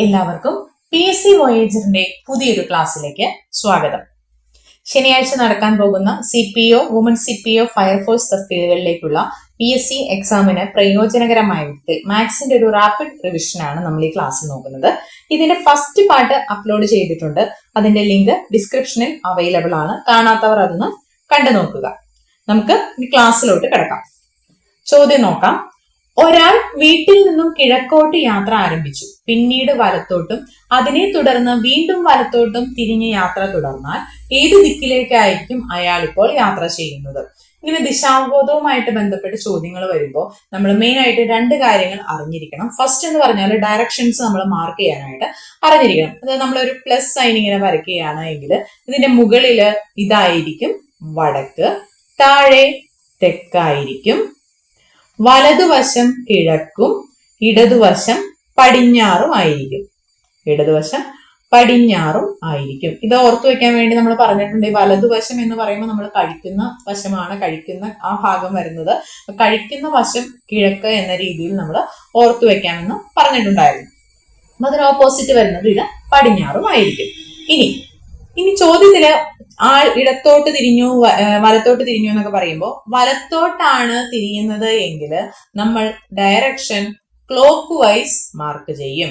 എല്ലാവർക്കും PSC വോയേജറിന്റെ പുതിയൊരു ക്ലാസ്സിലേക്ക് സ്വാഗതം. ശനിയാഴ്ച നടക്കാൻ പോകുന്ന CPO, വുമൺ CPO, ഫയർഫോഴ്സ് തസ്തികകളിലേക്കുള്ള PSC എക്സാമിന് പ്രയോജനകരമായ വിധത്തിൽ മാത്സിന്റെ ഒരു റാപ്പിഡ് റിവിഷനാണ് നമ്മൾ ഈ ക്ലാസ്സിൽ നോക്കുന്നത്. ഇതിന്റെ ഫസ്റ്റ് പാർട്ട് അപ്ലോഡ് ചെയ്തിട്ടുണ്ട്. അതിന്റെ ലിങ്ക് ഡിസ്ക്രിപ്ഷനിൽ അവൈലബിൾ ആണ്. കാണാത്തവർ അതൊന്ന് കണ്ടു നോക്കുക. നമുക്ക് ഈ ക്ലാസ്സിലോട്ട് കിടക്കാം. ചോദ്യം നോക്കാം. ഒരാൾ വീട്ടിൽ നിന്നും കിഴക്കോട്ട് യാത്ര ആരംഭിച്ചു. പിന്നീട് വലത്തോട്ടും അതിനെ തുടർന്ന് വീണ്ടും വലത്തോട്ടും തിരിഞ്ഞ് യാത്ര തുടർന്നാൽ ഏത് ദിക്കിലേക്കായിരിക്കും അയാൾ ഇപ്പോൾ യാത്ര ചെയ്യുന്നത്? ഇങ്ങനെ ദിശാബോധവുമായിട്ട് ബന്ധപ്പെട്ട് ചോദ്യങ്ങൾ വരുമ്പോൾ നമ്മൾ മെയിൻ ആയിട്ട് രണ്ട് കാര്യങ്ങൾ അറിഞ്ഞിരിക്കണം. ഫസ്റ്റ് എന്ന് പറഞ്ഞാൽ ഡയറക്ഷൻസ് നമ്മൾ മാർക്ക് ചെയ്യാനായിട്ട് അറിഞ്ഞിരിക്കണം. അത് നമ്മളൊരു പ്ലസ് സൈൻ ഇങ്ങനെ വരയ്ക്കുകയാണ് എങ്കിൽ ഇതിന്റെ മുകളില് ഇതായിരിക്കും വടക്ക്, താഴെ തെക്കായിരിക്കും, വലതുവശം കിഴക്കും ഇടതുവശം പടിഞ്ഞാറും ആയിരിക്കും. ഇത് ഓർത്തു വെക്കാൻ വേണ്ടി നമ്മൾ പറഞ്ഞിട്ടുണ്ട്. ഈ വലതുവശം എന്ന് പറയുമ്പോൾ നമ്മൾ കഴിക്കുന്ന വശമാണ്, കഴിക്കുന്ന ആ ഭാഗം വരുന്നത്. കഴിക്കുന്ന വശം കിഴക്ക് എന്ന രീതിയിൽ നമ്മൾ ഓർത്തു വെക്കാമെന്ന് പറഞ്ഞിട്ടുണ്ടായിരുന്നു. അപ്പൊ അതിന് ഓപ്പോസിറ്റ് വരുന്നത് ഇത് പടിഞ്ഞാറും ആയിരിക്കും. ഇനി ചോദ്യത്തില് ആൾ ഇടത്തോട്ട് തിരിഞ്ഞു വലത്തോട്ട് തിരിഞ്ഞു എന്നൊക്കെ പറയുമ്പോൾ വലത്തോട്ടാണ് തിരിയുന്നത് എങ്കിൽ നമ്മൾ ഡയറക്ഷൻ ക്ലോക്ക് വൈസ് മാർക്ക് ചെയ്യും.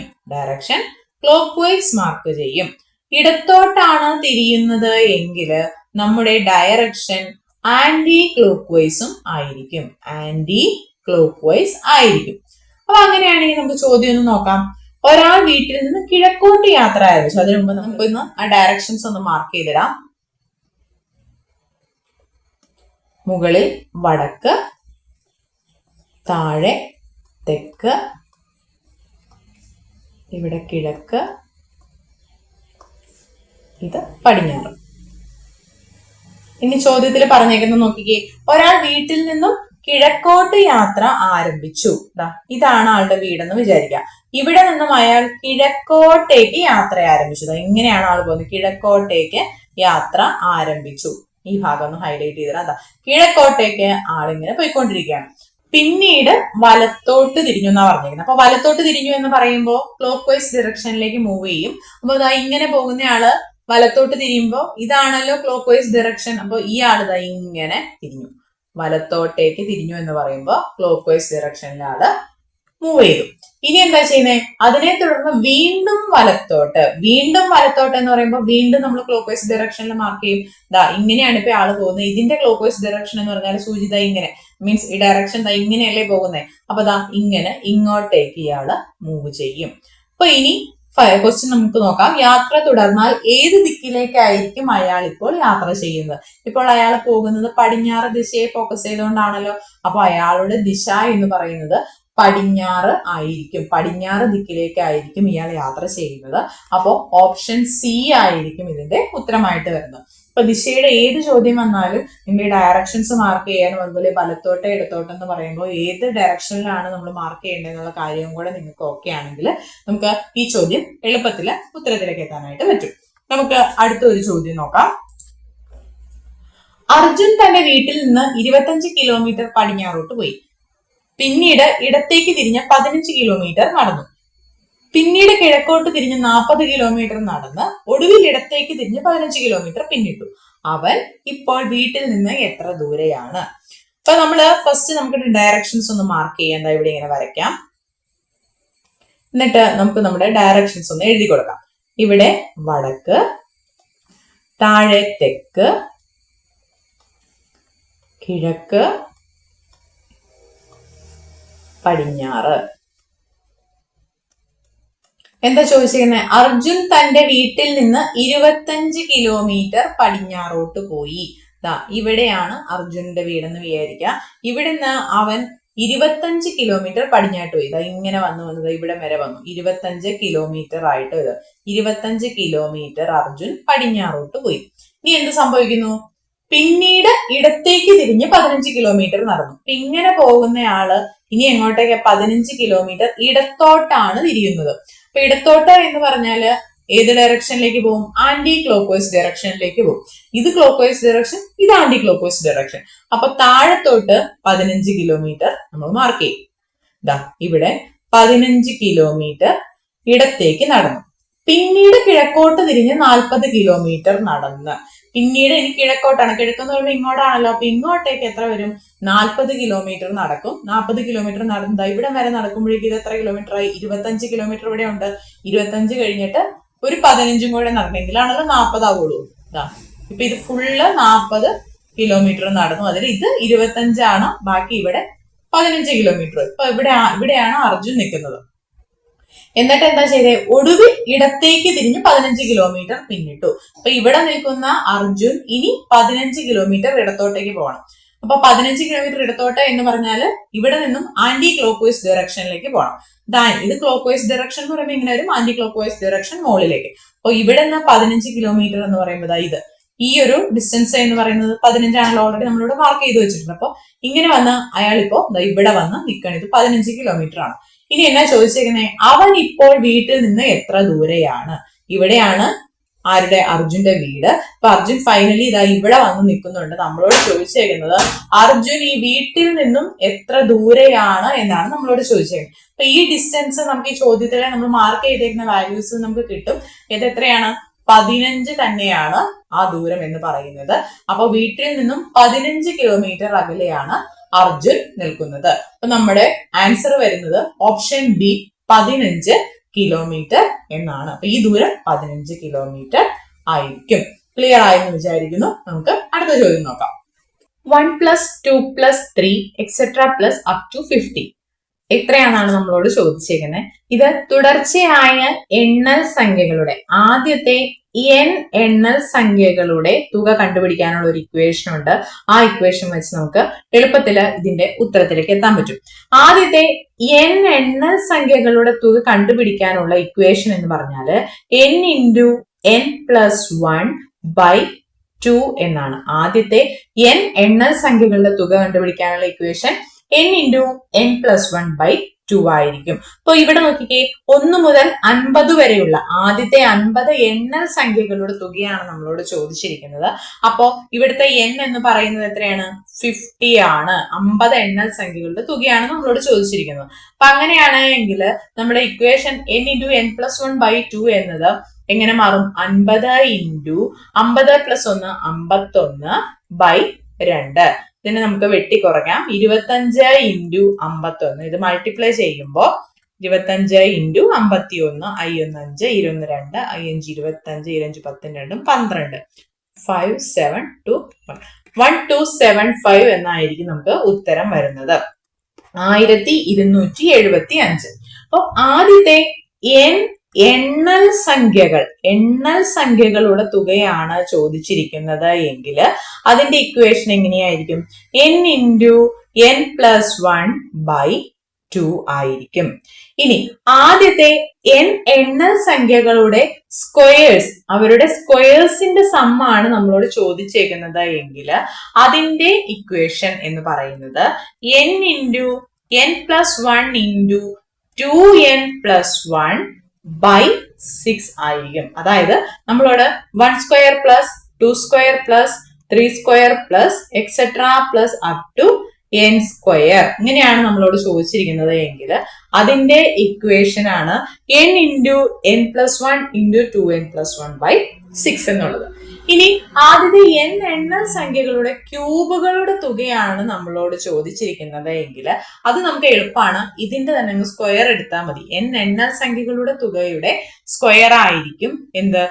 ഇടത്തോട്ടാണ് തിരിയുന്നത് എങ്കിൽ നമ്മുടെ ഡയറക്ഷൻ ആന്റി ക്ലോക്ക് വൈസും ആയിരിക്കും. അപ്പൊ അങ്ങനെയാണെങ്കിൽ നമുക്ക് ചോദ്യം ഒന്ന് നോക്കാം. ഒരാൾ വീട്ടിൽ നിന്ന് കിഴക്കോട്ട് യാത്ര ആരംഭിച്ചു. അതിനു മുമ്പ് നമുക്ക് ഇന്ന് ആ ഡയറക്ഷൻസ് ഒന്ന് മാർക്ക് ചെയ്തിടാം. മുകളിൽ വടക്ക്, താഴെ തെക്ക്, ഇവിടെ കിഴക്ക്, ഇത് പടിഞ്ഞാറ്. ഇനി ചോദ്യത്തിൽ പറഞ്ഞേക്കുന്നത് നോക്കിക്കേ. ഒരാൾ വീട്ടിൽ നിന്നും കിഴക്കോട്ട് യാത്ര ആരംഭിച്ചു. ഇതാണ് ആളുടെ വീടെന്ന് വിചാരിക്കുക. ഇവിടെ നിന്നും അയാൾ കിഴക്കോട്ടേക്ക് യാത്ര ആരംഭിച്ചു. ഇങ്ങനെയാണ് ആൾ പോകുന്നത്. കിഴക്കോട്ടേക്ക് യാത്ര ആരംഭിച്ചു. ഈ ഭാഗം ഒന്ന് ഹൈലൈറ്റ് ചെയ്തിടാം. കിഴക്കോട്ടേക്ക് ആളിങ്ങനെ പോയിക്കൊണ്ടിരിക്കുകയാണ്. പിന്നീട് വലത്തോട്ട് തിരിഞ്ഞു എന്നാ പറഞ്ഞിരിക്കുന്നത്. അപ്പൊ വലത്തോട്ട് തിരിഞ്ഞു എന്ന് പറയുമ്പോൾ ക്ലോക്ക് വൈസ് ഡയറക്ഷനിലേക്ക് മൂവ് ചെയ്യും. അപ്പൊ ഇങ്ങനെ പോകുന്ന ആള് വലത്തോട്ട് തിരിയുമ്പോൾ ഇതാണല്ലോ ക്ലോക്ക് വൈസ് ഡയറക്ഷൻ. അപ്പൊ ഈ ആള് ഇങ്ങനെ തിരിഞ്ഞു, വലത്തോട്ടേക്ക് തിരിഞ്ഞു എന്ന് പറയുമ്പോൾ ക്ലോക്ക് വൈസ് ഡയറക്ഷനിൽ ആള് മൂവ് ചെയ്തു. ഇനി എന്താ ചെയ്യുന്നത്? അതിനെ തുടർന്ന് വീണ്ടും വലത്തോട്ട് എന്ന് പറയുമ്പോൾ വീണ്ടും നമ്മൾ ക്ലോക്ക് വൈസ് ഡയറക്ഷനിൽ മാർക്ക് ചെയ്യും. ഇങ്ങനെയാണ് ഇപ്പൊ ആള് പോകുന്നത്. ഇതിന്റെ ക്ലോക്ക് വൈസ് ഡയറക്ഷൻ എന്ന് പറഞ്ഞാൽ സൂചിത ഇങ്ങനെ മീൻസ് ഈ ഡയറക്ഷൻ ഇങ്ങനെയല്ലേ പോകുന്നത്. അപ്പൊ ഇങ്ങനെ ഇങ്ങോട്ടേക്ക് ഇയാള് മൂവ് ചെയ്യും. അപ്പൊ ഇനി ക്വസ്റ്റ്യൻ നമുക്ക് നോക്കാം. യാത്ര തുടർന്നാൽ ഏത് ദിക്കിലേക്കായിരിക്കും അയാൾ ഇപ്പോൾ യാത്ര ചെയ്യുന്നത്? ഇപ്പോൾ അയാൾ പോകുന്നത് പടിഞ്ഞാറ് ദിശയെ ഫോക്കസ് ചെയ്തുകൊണ്ടാണല്ലോ. അപ്പൊ അയാളുടെ ദിശ എന്ന് പറയുന്നത് പടിഞ്ഞാറ് ആയിരിക്കും. പടിഞ്ഞാറ് ദിക്കിലേക്കായിരിക്കും ഇയാൾ യാത്ര ചെയ്യുന്നത്. അപ്പോൾ ഓപ്ഷൻ സി ആയിരിക്കും ഇതിന്റെ ഉത്തരമായിട്ട് വരുന്നത്. അപ്പൊ ദിശയുടെ ഏത് ചോദ്യം വന്നാലും നിങ്ങൾ ഡയറക്ഷൻസ് മാർക്ക് ചെയ്യാനും അതുപോലെ വലത്തോട്ട് ഇടത്തോട്ട് എന്ന് പറയുമ്പോൾ ഏത് ഡയറക്ഷനിലാണ് നമ്മൾ മാർക്ക് ചെയ്യേണ്ടത് എന്നുള്ള കാര്യവും കൂടെ നിങ്ങൾക്ക് ഓക്കെ ആണെങ്കിൽ നമുക്ക് ഈ ചോദ്യം എളുപ്പത്തിൽ ഉത്തരത്തിലേക്ക് എത്താനായിട്ട് പറ്റും. നമുക്ക് അടുത്തൊരു ചോദ്യം നോക്കാം. അർജുൻ തന്റെ വീട്ടിൽ നിന്ന് 25 കിലോമീറ്റർ പടിഞ്ഞാറോട്ട് പോയി. പിന്നീട് ഇടത്തേക്ക് തിരിഞ്ഞ് 15 കിലോമീറ്റർ നടന്നു. പിന്നീട് കിഴക്കോട്ട് തിരിഞ്ഞ് 40 കിലോമീറ്റർ നടന്ന് ഒടുവിൽ ഇടത്തേക്ക് തിരിഞ്ഞ് 15 കിലോമീറ്റർ പിന്നിട്ടു. അവൻ ഇപ്പോൾ വീട്ടിൽ നിന്ന് എത്ര ദൂരെയാണ്? അപ്പൊ നമ്മള് ഫസ്റ്റ് നമുക്ക് ഡയറക്ഷൻസ് ഒന്ന് മാർക്ക് ചെയ്യാം. ഇവിടെ ഇങ്ങനെ വരയ്ക്കാം. എന്നിട്ട് നമുക്ക് നമ്മുടെ ഡയറക്ഷൻസ് ഒന്ന് എഴുതി കൊടുക്കാം. ഇവിടെ വടക്ക്, താഴെ തെക്ക്, കിഴക്ക്, പടിഞ്ഞാറ്. എന്താ ചോദിച്ചിരിക്കുന്നത്? അർജുൻ തന്റെ വീട്ടിൽ നിന്ന് 25 കിലോമീറ്റർ പടിഞ്ഞാറോട്ട് പോയി. ഇവിടെയാണ് അർജുന്റെ വീടെന്ന് വിചാരിക്കുക. ഇവിടുന്ന് അവൻ 25 കിലോമീറ്റർ പടിഞ്ഞാട്ട് പോയി. ഇങ്ങനെ വന്നത് ഇവിടെ വരെ വന്നു. 25 കിലോമീറ്റർ ആയിട്ട് 25 കിലോമീറ്റർ അർജുൻ പടിഞ്ഞാറോട്ട് പോയി. ഇനി എന്ത് സംഭവിക്കുന്നു? പിന്നീട് ഇടത്തേക്ക് തിരിഞ്ഞ് 15 കിലോമീറ്റർ നടന്നു. ഇങ്ങനെ പോകുന്ന ആള് ഇനി എങ്ങോട്ടേക്ക്? 15 കിലോമീറ്റർ ഇടത്തോട്ടാണ് തിരിയുന്നത്. അപ്പൊ ഇടത്തോട്ട് എന്ന് പറഞ്ഞാല് ഏത് ഡയറക്ഷനിലേക്ക് പോകും? ആന്റി ക്ലോക്ക് വൈസ് ഡയറക്ഷനിലേക്ക് പോകും. ഇത് ക്ലോക്ക് വൈസ് ഡയറക്ഷൻ, ഇത് ആന്റി ക്ലോക്ക് വൈസ് ഡയറക്ഷൻ. അപ്പൊ താഴത്തോട്ട് 15 കിലോമീറ്റർ നമ്മൾ മാർക്ക് ചെയ്യും. ഇവിടെ 15 കിലോമീറ്റർ ഇടത്തേക്ക് നടന്നു. പിന്നീട് കിഴക്കോട്ട് തിരിഞ്ഞ് 40 കിലോമീറ്റർ നടന്ന്. പിന്നീട് ഇനി കിഴക്കോട്ടാണ്, കിഴക്കെന്ന് പറയുമ്പോൾ ഇങ്ങോട്ടാണല്ലോ, അപ്പൊ ഇങ്ങോട്ടേക്ക് എത്ര വരും? 40 കിലോമീറ്റർ നടക്കും. 40 കിലോമീറ്റർ നടന്ന ഇവിടെ വരെ നടക്കുമ്പോഴേക്കും ഇത് എത്ര കിലോമീറ്റർ ആയി? 25 കിലോമീറ്റർ ഇവിടെ ഉണ്ട്. 25 കഴിഞ്ഞിട്ട് ഒരു 15 കൂടെ നടന്നെങ്കിലാണല്ലോ 40 ആവുള്ളൂ. ഇതാ ഇപ്പൊ ഇത് ഫുള്ള് 40 കിലോമീറ്റർ നടന്നു. അതിൽ ഇത് 25 ബാക്കി ഇവിടെ 15 കിലോമീറ്റർ. ഇപ്പൊ ഇവിടെയാണ് അർജുൻ നിൽക്കുന്നത്. എന്നിട്ട് എന്താ ചെയ്തേ? ഒടുവിൽ ഇടത്തേക്ക് തിരിഞ്ഞ് 15 കിലോമീറ്റർ പിന്നിട്ടു. അപ്പൊ ഇവിടെ നിൽക്കുന്ന അർജുൻ ഇനി 15 കിലോമീറ്റർ ഇടത്തോട്ടേക്ക് പോകണം. അപ്പൊ 15 കിലോമീറ്റർ ഇടത്തോട്ട് എന്ന് പറഞ്ഞാൽ ഇവിടെ നിന്നും ആന്റി ക്ലോക്ക് വൈസ് ഡയറക്ഷനിലേക്ക് പോകണം. ഇത് ക്ലോക്ക് വൈസ് ഡയറക്ഷൻ എന്ന് പറയുമ്പോൾ ഇങ്ങനെ വരും, ആന്റി ക്ലോക്ക് വൈസ് ഡയറക്ഷൻ മുകളിലേക്ക്. അപ്പൊ ഇവിടെ നിന്ന് 15 കിലോമീറ്റർ എന്ന് പറയുമ്പോൾ ഇത് ഈ ഒരു ഡിസ്റ്റൻസ് എന്ന് പറയുന്നത് 15 ആണല്ലോ, ഓൾറെഡി നമ്മളിവിടെ മാർക്ക് ചെയ്ത് വെച്ചിട്ടുണ്ട്. അപ്പൊ ഇങ്ങനെ വന്ന് അയാളിപ്പോ ഇവിടെ വന്ന് നിൽക്കണം. ഇത് 15 കിലോമീറ്റർ ആണ്. ഇനി എന്നാ ചോദിച്ചേക്കുന്നേ? അവൻ ഇപ്പോൾ വീട്ടിൽ നിന്ന് എത്ര ദൂരെയാണ്? ഇവിടെയാണ് ആരുടെ? അർജുന്റെ വീട്. അപ്പൊ അർജുൻ ഫൈനലി ഇതാ ഇവിടെ വന്ന് നിൽക്കുന്നുണ്ട്. നമ്മളോട് ചോദിച്ചേക്കുന്നത് അർജുൻ ഈ വീട്ടിൽ നിന്നും എത്ര ദൂരെയാണ് എന്നാണ് നമ്മളോട് ചോദിച്ചേക്കുന്നത്. അപ്പൊ ഈ ഡിസ്റ്റൻസ് നമുക്ക് ഈ ചോദ്യത്തിലെ നമ്മൾ മാർക്ക് ചെയ്തേക്കുന്ന വാല്യൂസ് നമുക്ക് കിട്ടും. ഇത് എത്രയാണ്? 15 തന്നെയാണ് ആ ദൂരം എന്ന് പറയുന്നത്. അപ്പൊ വീട്ടിൽ നിന്നും 15 കിലോമീറ്റർ അകലെയാണ് അർജുൻ നിൽക്കുന്നത്. അപ്പൊ നമ്മുടെ ആൻസർ വരുന്നത് ഓപ്ഷൻ ബി 15 കിലോമീറ്റർ എന്നാണ്. അപ്പൊ ഈ ദൂരം 15 കിലോമീറ്റർ ആയിരിക്കും. ക്ലിയർ ആയെന്ന് വിചാരിക്കുന്നു. നമുക്ക് അടുത്ത ചോദ്യം നോക്കാം. 1 + 2 + 3 etc. + up to 50 എത്രയാണെന്നാണ് നമ്മളോട് ചോദിച്ചേക്കുന്നത്. ഇത് തുടർച്ചയായ എണ്ണൽ സംഖ്യകളുടെ ആദ്യത്തെ n എണ്ണൽ സംഖ്യകളുടെ തുക കണ്ടുപിടിക്കാനുള്ള ഒരു ഇക്വേഷൻ ഉണ്ട്. ആ ഇക്വേഷൻ വെച്ച് നമുക്ക് എളുപ്പത്തിൽ ഇതിന്റെ ഉത്തരത്തിലേക്ക് എത്താൻ പറ്റും. ആദ്യത്തെ n എണ്ണൽ സംഖ്യകളുടെ തുക കണ്ടുപിടിക്കാനുള്ള ഇക്വേഷൻ എന്ന് പറഞ്ഞാല് n × n + 1/2 എന്നാണ്. ആദ്യത്തെ n എണ്ണൽ സംഖ്യകളുടെ തുക കണ്ടുപിടിക്കാനുള്ള ഇക്വേഷൻ n × n + 1/2 ആയിരിക്കും. അപ്പൊ ഇവിടെ നോക്കിക്കേ, 1 മുതൽ 50 വരെയുള്ള ആദ്യത്തെ 50 എണ്ണൽ സംഖ്യകളുടെ തുകയാണ് നമ്മളോട് ചോദിച്ചിരിക്കുന്നത്. അപ്പോ ഇവിടുത്തെ n എന്ന് പറയുന്നത് എത്രയാണ്? 50 ആണ്. 50 എണ്ണൽ സംഖ്യകളുടെ തുകയാണ് നമ്മളോട് ചോദിച്ചിരിക്കുന്നത്. അപ്പൊ അങ്ങനെയാണെങ്കിൽ നമ്മുടെ ഇക്വേഷൻ n × n + 1/2 എന്നത് എങ്ങനെ മാറും? 50 × 50 + 1 51/2. ഇതിനെ നമുക്ക് വെട്ടിക്കുറയ്ക്കാം. 25 × 51 ഇത് മൾട്ടിപ്ലൈ ചെയ്യുമ്പോൾ 25 × 51 i 1 5 2 2 i 5 25 25 10 2 12 5 7 2 1275 എന്നായിരിക്കും നമുക്ക് ഉത്തരം വരുന്നത്. 1275. അപ്പൊ ആദ്യത്തെ എണ്ണൽ സംഖ്യകളുടെ തുകയാണ് ചോദിച്ചിരിക്കുന്നത് എങ്കിൽ അതിന്റെ ഇക്വേഷൻ എങ്ങനെയായിരിക്കും? n × n + 1/2 ആയിരിക്കും. ഇനി ആദ്യത്തെ n എണ്ണൽ സംഖ്യകളുടെ സ്ക്വയേഴ്സ്, അവരുടെ സ്ക്വയേഴ്സിന്റെ സമ്മാണ് നമ്മളോട് ചോദിച്ചേക്കുന്നത് എങ്കിൽ അതിന്റെ ഇക്വേഷൻ എന്ന് പറയുന്നത് n × n + 1 × 2n + 1/6 ആയിരിക്കും. അതായത് നമ്മളോട് 1² + 2² + 3² + etc. + up to n² ഇങ്ങനെയാണ് നമ്മളോട് ചോദിച്ചിരിക്കുന്നത് എങ്കിൽ അതിന്റെ ഇക്വേഷൻ ആണ് n × n + 1 × 2n + 1/6 എന്നുള്ളത്. ഇനി ആദ്യത്തെ n എണ്ണൽ സംഖ്യകളുടെ ക്യൂബുകളുടെ തുകയാണ് നമ്മളോട് ചോദിച്ചിരിക്കുന്നത് എങ്കിൽ അത് നമുക്ക് എളുപ്പമാണ്. ഇതിന്റെ തന്നെ സ്ക്വയർ എടുത്താൽ മതി. n എണ്ണൽ സംഖ്യകളുടെ തുകയുടെ സ്ക്വയർ ആയിരിക്കും എന്ത്?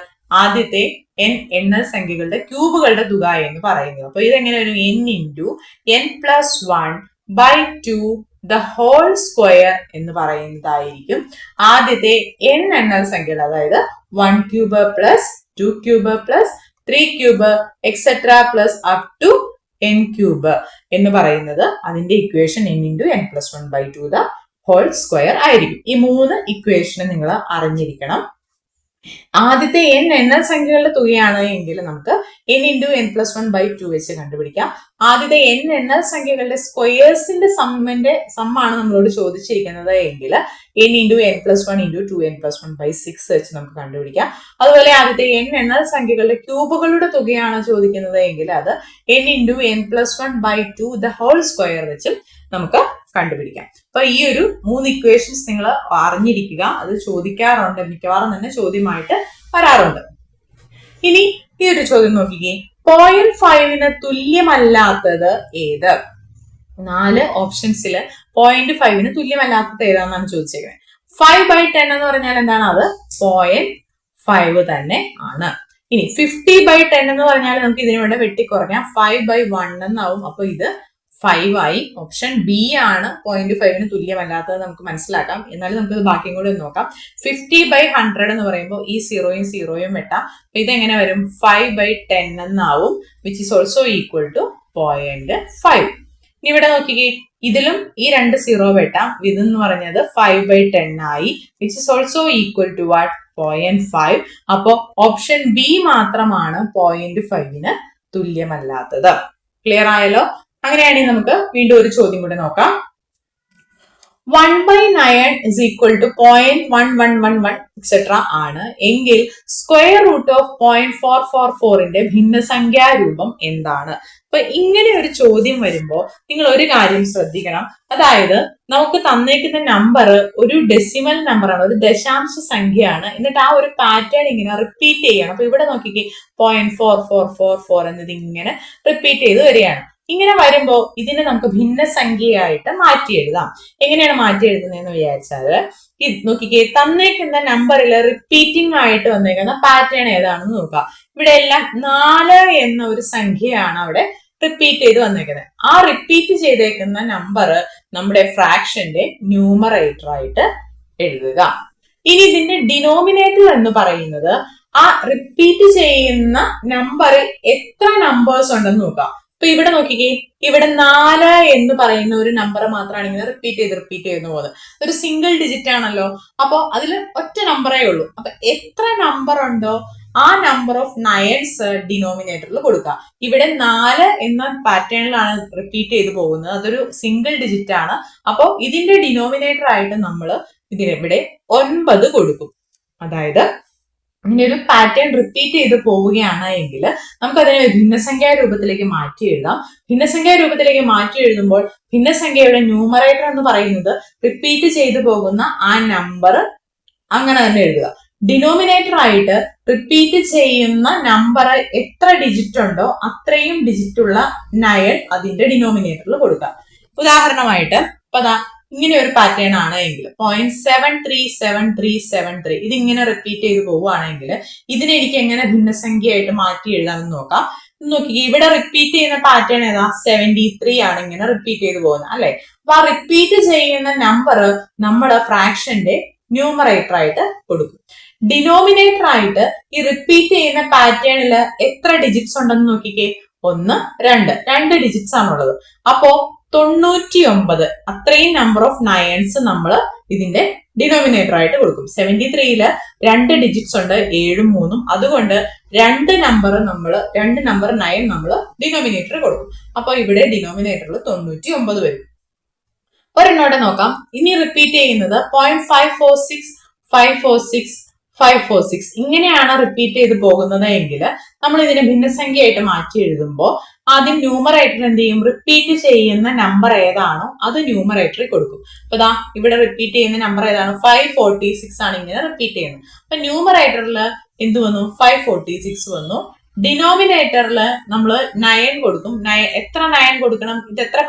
ആദ്യത്തെ n എണ്ണൽ സംഖ്യകളുടെ ക്യൂബുകളുടെ തുക എന്ന് പറയുന്നത്. അപ്പൊ ഇതെങ്ങനെ ഒരു n × n + 1/2 the whole square എന്ന് പറയുന്നതായിരിക്കും ആദ്യത്തെ n എണ്ണൽ സംഖ്യകൾ. അതായത് 1³ + 2³ + 3³ etc. + up to n³ എന്ന് പറയുന്നത് അതിന്റെ equation n × n + 1/2 the whole square ആയിരിക്കും. ഈ 3 ഇക്വേഷനും നിങ്ങൾ അറിഞ്ഞിരിക്കണം. ആദ്യത്തെ n എണ്ണൽ സംഖ്യകളുടെ തുകയാണ് എങ്കിൽ നമുക്ക് n × n + 1/2 വെച്ച് കണ്ടുപിടിക്കാം. ആദ്യത്തെ n എണ്ണൽ സംഖ്യകളുടെ സ്ക്വയേഴ്സിന്റെ സമ്മാണ് നമ്മളോട് ചോദിച്ചിരിക്കുന്നത് എങ്കിൽ n × n + 1 × 2n + 1/6 വെച്ച് നമുക്ക് കണ്ടുപിടിക്കാം. അതുപോലെ ആദ്യത്തെ n എണ്ണൽ സംഖ്യകളുടെ ക്യൂബുകളുടെ തുകയാണ് ചോദിക്കുന്നത് എങ്കിൽ അത് n × n + 1/2 the whole square വെച്ചും നമുക്ക് കണ്ടുപിടിക്കാം. അപ്പൊ ഈ ഒരു 3 ഇക്വേഷൻസ് നിങ്ങൾ അറിഞ്ഞിരിക്കുക. അത് ചോദിക്കാറുണ്ട്, മിക്കവാറും തന്നെ ചോദ്യമായിട്ട് വരാറുണ്ട്. ഇനി ഈ ഒരു ചോദ്യം നോക്കിക്കേ, 0.5 തുല്യമല്ലാത്തത് ഏത്? 4 ഓപ്ഷൻസില് 0.5 തുല്യമല്ലാത്തത് ഏതാണെന്നാണ് ചോദിച്ചേക്കുന്നത്. 5/10 എന്ന് പറഞ്ഞാൽ എന്താണ്? അത് 0.5 തന്നെ ആണ്. ഇനി 50/10 എന്ന് പറഞ്ഞാൽ നമുക്ക് ഇതിനു വേണ്ടി വെട്ടിക്കുറഞ്ഞാൽ 5/1 എന്നാവും. അപ്പൊ ഇത് 5 ആയി. ഓപ്ഷൻ ബി ആണ് 0.5 തുല്യമല്ലാത്തത് നമുക്ക് മനസ്സിലാക്കാം. എന്നാലും നമുക്ക് ബാക്കിയും കൂടി ഒന്ന് നോക്കാം. 50/100 എന്ന് പറയുമ്പോൾ ഈ 0യും വെട്ടാം. അപ്പൊ ഇതെങ്ങനെ വരും? 5/10 എന്നാവും, which is also equal to 0.5. ഇനി ഇവിടെ നോക്കിക്കേ, ഇതിലും ഈ 2 0 വെട്ടാം. ഇതെന്ന് പറഞ്ഞത് 5/10 ആയി, which is also equal to what? 0.5. അപ്പോ ഓപ്ഷൻ ബി മാത്രമാണ് 0.5 തുല്യമല്ലാത്തത്. ക്ലിയർ ആയല്ലോ? അങ്ങനെയാണെങ്കിൽ നമുക്ക് വീണ്ടും ഒരു ചോദ്യം കൂടെ നോക്കാം. 1/9 is equal to 0.1111 etc. ആണ് എങ്കിൽ സ്ക്വയർ റൂട്ട് ഓഫ് 0.444ന്റെ ഭിന്നസംഖ്യാരൂപം എന്താണ്? അപ്പൊ ഇങ്ങനെ ഒരു ചോദ്യം വരുമ്പോൾ നിങ്ങൾ ഒരു കാര്യം ശ്രദ്ധിക്കണം. അതായത് നമുക്ക് തന്നേക്കുന്ന നമ്പർ ഒരു ഡെസിമൽ നമ്പർ ആണ്, ഒരു ദശാംശ സംഖ്യയാണ്. എന്നിട്ട് ആ ഒരു പാറ്റേൺ ഇങ്ങനെ റിപ്പീറ്റ് ചെയ്യണം. അപ്പൊ ഇവിടെ നോക്കിക്കേ, 0.4444 എന്നത് ഇങ്ങനെ റിപ്പീറ്റ് ചെയ്ത് വരികയാണ്. ഇങ്ങനെ വരുമ്പോ ഇതിനെ നമുക്ക് ഭിന്നസംഖ്യയായിട്ട് മാറ്റി എഴുതാം. എങ്ങനെയാണ് മാറ്റി എഴുതുന്നതെന്ന് വിചാരിച്ചാല്, ഇത് നോക്കിക്കേ, തന്നേക്കുന്ന നമ്പറിൽ റിപ്പീറ്റിംഗ് ആയിട്ട് വന്നേക്കുന്ന പാറ്റേൺ ഏതാണെന്ന് നോക്കാം. ഇവിടെ എല്ലാം 4 എന്ന ഒരു സംഖ്യയാണ് അവിടെ റിപ്പീറ്റ് ചെയ്ത് വന്നേക്കുന്നത്. ആ റിപ്പീറ്റ് ചെയ്തേക്കുന്ന നമ്പർ നമ്മുടെ ഫ്രാക്ഷന്റെ ന്യൂമറേറ്റർ ആയിട്ട് എഴുതുക. ഇനി ഇതിന്റെ ഡിനോമിനേറ്റർ എന്ന് പറയുന്നത് ആ റിപ്പീറ്റ് ചെയ്യുന്ന നമ്പറിൽ എത്ര നമ്പേഴ്സ് ഉണ്ടെന്ന് നോക്കാം. അപ്പൊ ഇവിടെ നോക്കിക്കേ, ഇവിടെ 4 എന്ന് പറയുന്ന ഒരു നമ്പർ മാത്രമാണ് ഇങ്ങനെ റിപ്പീറ്റ് ചെയ്ത് പോകുന്നത്. ഒരു സിംഗിൾ ഡിജിറ്റ് ആണല്ലോ. അപ്പൊ അതിൽ ഒറ്റ നമ്പറേ ഉള്ളൂ. അപ്പൊ എത്ര നമ്പർ ഉണ്ടോ ആ നമ്പർ ഓഫ് നയൻസ് ഡിനോമിനേറ്ററിൽ കൊടുക്കുക. ഇവിടെ 4 എന്ന പാറ്റേണിലാണ് റിപ്പീറ്റ് ചെയ്ത് പോകുന്നത്. അതൊരു സിംഗിൾ ഡിജിറ്റ് ആണ്. അപ്പൊ ഇതിന്റെ ഡിനോമിനേറ്റർ ആയിട്ട് നമ്മൾ ഇതിനിവിടെ 9 കൊടുക്കും. അതായത് ഇങ്ങനെ ഒരു പാറ്റേൺ റിപ്പീറ്റ് ചെയ്ത് പോവുകയാണ് എങ്കിൽ നമുക്ക് അതിനെ ഭിന്നസംഖ്യാ രൂപത്തിലേക്ക് മാറ്റി എഴുതാം. ഭിന്നസംഖ്യാ രൂപത്തിലേക്ക് മാറ്റി എഴുതുമ്പോൾ ഭിന്നസംഖ്യയുടെ ന്യൂമറേറ്റർ എന്ന് പറയുന്നത് റിപ്പീറ്റ് ചെയ്തു പോകുന്ന ആ നമ്പർ അങ്ങനെ തന്നെ എഴുതുക. ഡിനോമിനേറ്റർ ആയിട്ട് റിപ്പീറ്റ് ചെയ്യുന്ന നമ്പർ എത്ര ഡിജിറ്റ് ഉണ്ടോ അത്രയും ഡിജിറ്റ് ഉള്ള 9 അതിന്റെ ഡിനോമിനേറ്ററിൽ കൊടുക്കുക. ഉദാഹരണമായിട്ട് ഇപ്പൊ ഇങ്ങനെ ഒരു പാറ്റേൺ ആണ് എങ്കിൽ 0.737373 ഇതിങ്ങനെ റിപ്പീറ്റ് ചെയ്ത് പോവുകയാണെങ്കിൽ ഇതിനെ എനിക്ക് എങ്ങനെ ഭിന്നസംഖ്യയായിട്ട് മാറ്റി എഴുതാമെന്ന് നോക്കാം. നോക്കി, ഇവിടെ റിപ്പീറ്റ് ചെയ്യുന്ന പാറ്റേൺ ഏതാ? 73 ആണ് ഇങ്ങനെ റിപ്പീറ്റ് ചെയ്ത് പോകുന്നത്, അല്ലെ? അപ്പൊ ആ റിപ്പീറ്റ് ചെയ്യുന്ന നമ്പർ നമ്മുടെ ഫ്രാക്ഷന്റെ ന്യൂമറേറ്റർ ആയിട്ട് കൊടുക്കും. ഡിനോമിനേറ്റർ ആയിട്ട് ഈ റിപ്പീറ്റ് ചെയ്യുന്ന പാറ്റേണിൽ എത്ര ഡിജിറ്റ്സ് ഉണ്ടെന്ന് നോക്കിക്കേ. 1 2 ഡിജിറ്റ്സ് ആണുള്ളത്. അപ്പോ 99 അത്രയും നമ്പർ ഓഫ് നയൻസ് നമ്മൾ ഇതിന്റെ ഡിനോമിനേറ്റർ ആയിട്ട് കൊടുക്കും. 73ല് 2 ഡിജിറ്റ്സ് ഉണ്ട്, 7ഉം 3ഉം. അതുകൊണ്ട് 2 നമ്പർ 9 നമ്മൾ ഡിനോമിനേറ്റർ കൊടുക്കും. അപ്പൊ ഇവിടെ ഡിനോമിനേറ്ററിൽ 99 വരും. ഒരെണ്ണോടെ നോക്കാം. ഇനി റിപ്പീറ്റ് ചെയ്യുന്നത് 0.546 546 546 ഇങ്ങനെയാണ് റിപ്പീറ്റ് ചെയ്ത് പോകുന്നത് എങ്കിൽ നമ്മൾ ഇതിനെ ഭിന്നസംഖ്യയായിട്ട് മാറ്റി എഴുതുമ്പോൾ ആദ്യം ന്യൂമറേറ്റർ എന്ത് ചെയ്യും? റിപ്പീറ്റ് ചെയ്യുന്ന നമ്പർ ഏതാണോ അത് ന്യൂമറേറ്ററിൽ കൊടുക്കും. അപ്പൊ ദാ ഇവിടെ റിപ്പീറ്റ് ചെയ്യുന്ന നമ്പർ ഏതാണ്? 546 ആണ് ഇങ്ങനെ റിപ്പീറ്റ് ചെയ്യുന്നത്. അപ്പൊ ന്യൂമറേറ്ററിൽ എന്ത് വന്നു? 546 വന്നു. ഡിനോമിനേറ്ററിൽ നമ്മൾ 9 കൊടുക്കും. എത്ര 9 കൊടുക്കണം? ഇത് എത്ര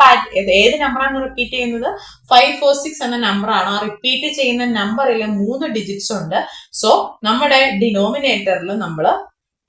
ഏത് നമ്പറാണ് റിപ്പീറ്റ് ചെയ്യുന്നത്? 546 എന്ന നമ്പറാണ്. ആ റിപ്പീറ്റ് ചെയ്യുന്ന നമ്പറിൽ 3 ഡിജിറ്റ്സ് ഉണ്ട്. സോ നമ്മുടെ ഡിനോമിനേറ്ററിൽ നമ്മൾ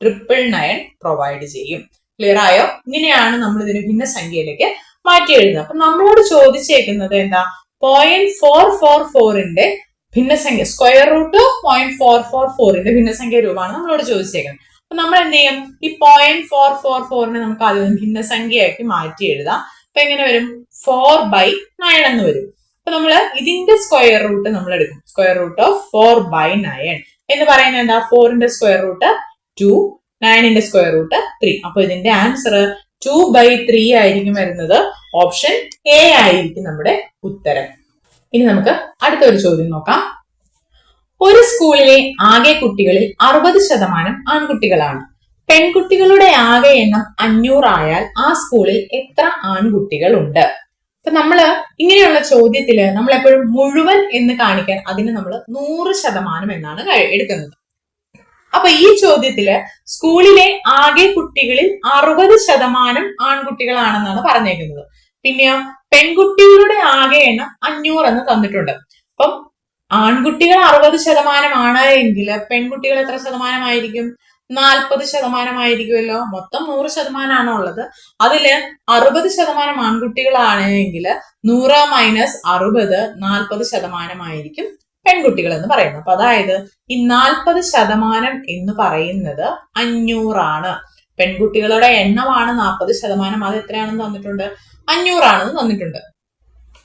999 പ്രൊവൈഡ് ചെയ്യും. ക്ലിയർ ആയോ? ഇങ്ങനെയാണ് നമ്മൾ ഇതിന് ഭിന്നസംഖ്യയിലേക്ക് മാറ്റി എഴുതുന്നത്. അപ്പൊ നമ്മളോട് ചോദിച്ചേക്കുന്നത് എന്താ? 0.444ന്റെ ഭിന്നസംഖ്യ, സ്ക്വയർ റൂട്ട് ഓഫ് 0.444ന്റെ ഭിന്നസംഖ്യ രൂപമാണ് നമ്മളോട് ചോദിച്ചേക്കുന്നത്. അപ്പൊ നമ്മൾ എന്ത് ചെയ്യും? ഈ 0.444നെ നമുക്ക് ആദ്യം ഭിന്നസംഖ്യയാക്കി മാറ്റി എഴുതാം. അപ്പൊ എങ്ങനെ വരും? 4/9 എന്ന് വരും. അപ്പൊ നമ്മൾ ഇതിന്റെ സ്ക്വയർ റൂട്ട് നമ്മൾ എടുക്കും. സ്ക്വയർ റൂട്ട് ഓഫ് 4/9 എന്ന് പറയുന്നത് എന്താ? 4ന്റെ സ്ക്വയർ റൂട്ട് 2, 9ന്റെ സ്ക്വയർ റൂട്ട് 3. അപ്പൊ ഇതിന്റെ ആൻസർ 2/3 ആയിരിക്കും വരുന്നത്. ഓപ്ഷൻ എ ആയിരിക്കും നമ്മുടെ ഉത്തരം. ഇനി നമുക്ക് അടുത്തൊരു ചോദ്യം നോക്കാം. ഒരു സ്കൂളിലെ ആകെ കുട്ടികളിൽ 60% ആൺകുട്ടികളാണ്. പെൺകുട്ടികളുടെ ആകെ എണ്ണം 500 ആയാൽ ആ സ്കൂളിൽ എത്ര ആൺകുട്ടികൾ ഉണ്ട്? അപ്പൊ നമ്മള് ഇങ്ങനെയുള്ള ചോദ്യത്തില് നമ്മൾ എപ്പോഴും മുഴുവൻ എന്ന് കാണിക്കാൻ അതിന് നമ്മൾ 100% എന്നാണ് എടുക്കുന്നത്. അപ്പൊ ഈ ചോദ്യത്തില് സ്കൂളിലെ ആകെ കുട്ടികളിൽ 60% ആൺകുട്ടികളാണെന്നാണ് പറഞ്ഞേക്കുന്നത്. പിന്നെയോ പെൺകുട്ടികളുടെ ആകെ എണ്ണം 500 എന്ന് തന്നിട്ടുണ്ട്. അപ്പം ആൺകുട്ടികൾ 60% എങ്കിൽ പെൺകുട്ടികൾ എത്ര ശതമാനമായിരിക്കും? 40% മൊത്തം 100% ഉള്ളത്. അതില് 60% ആൺകുട്ടികളാണെങ്കിൽ 100 - 60 40% പെൺകുട്ടികൾ എന്ന് പറയുന്നത്. അപ്പൊ അതായത് ഈ 40% എന്ന് പറയുന്നത് 500. പെൺകുട്ടികളുടെ എണ്ണമാണ് 40%. അത് എത്രയാണെന്ന് തന്നിട്ടുണ്ട്? 500 തന്നിട്ടുണ്ട്.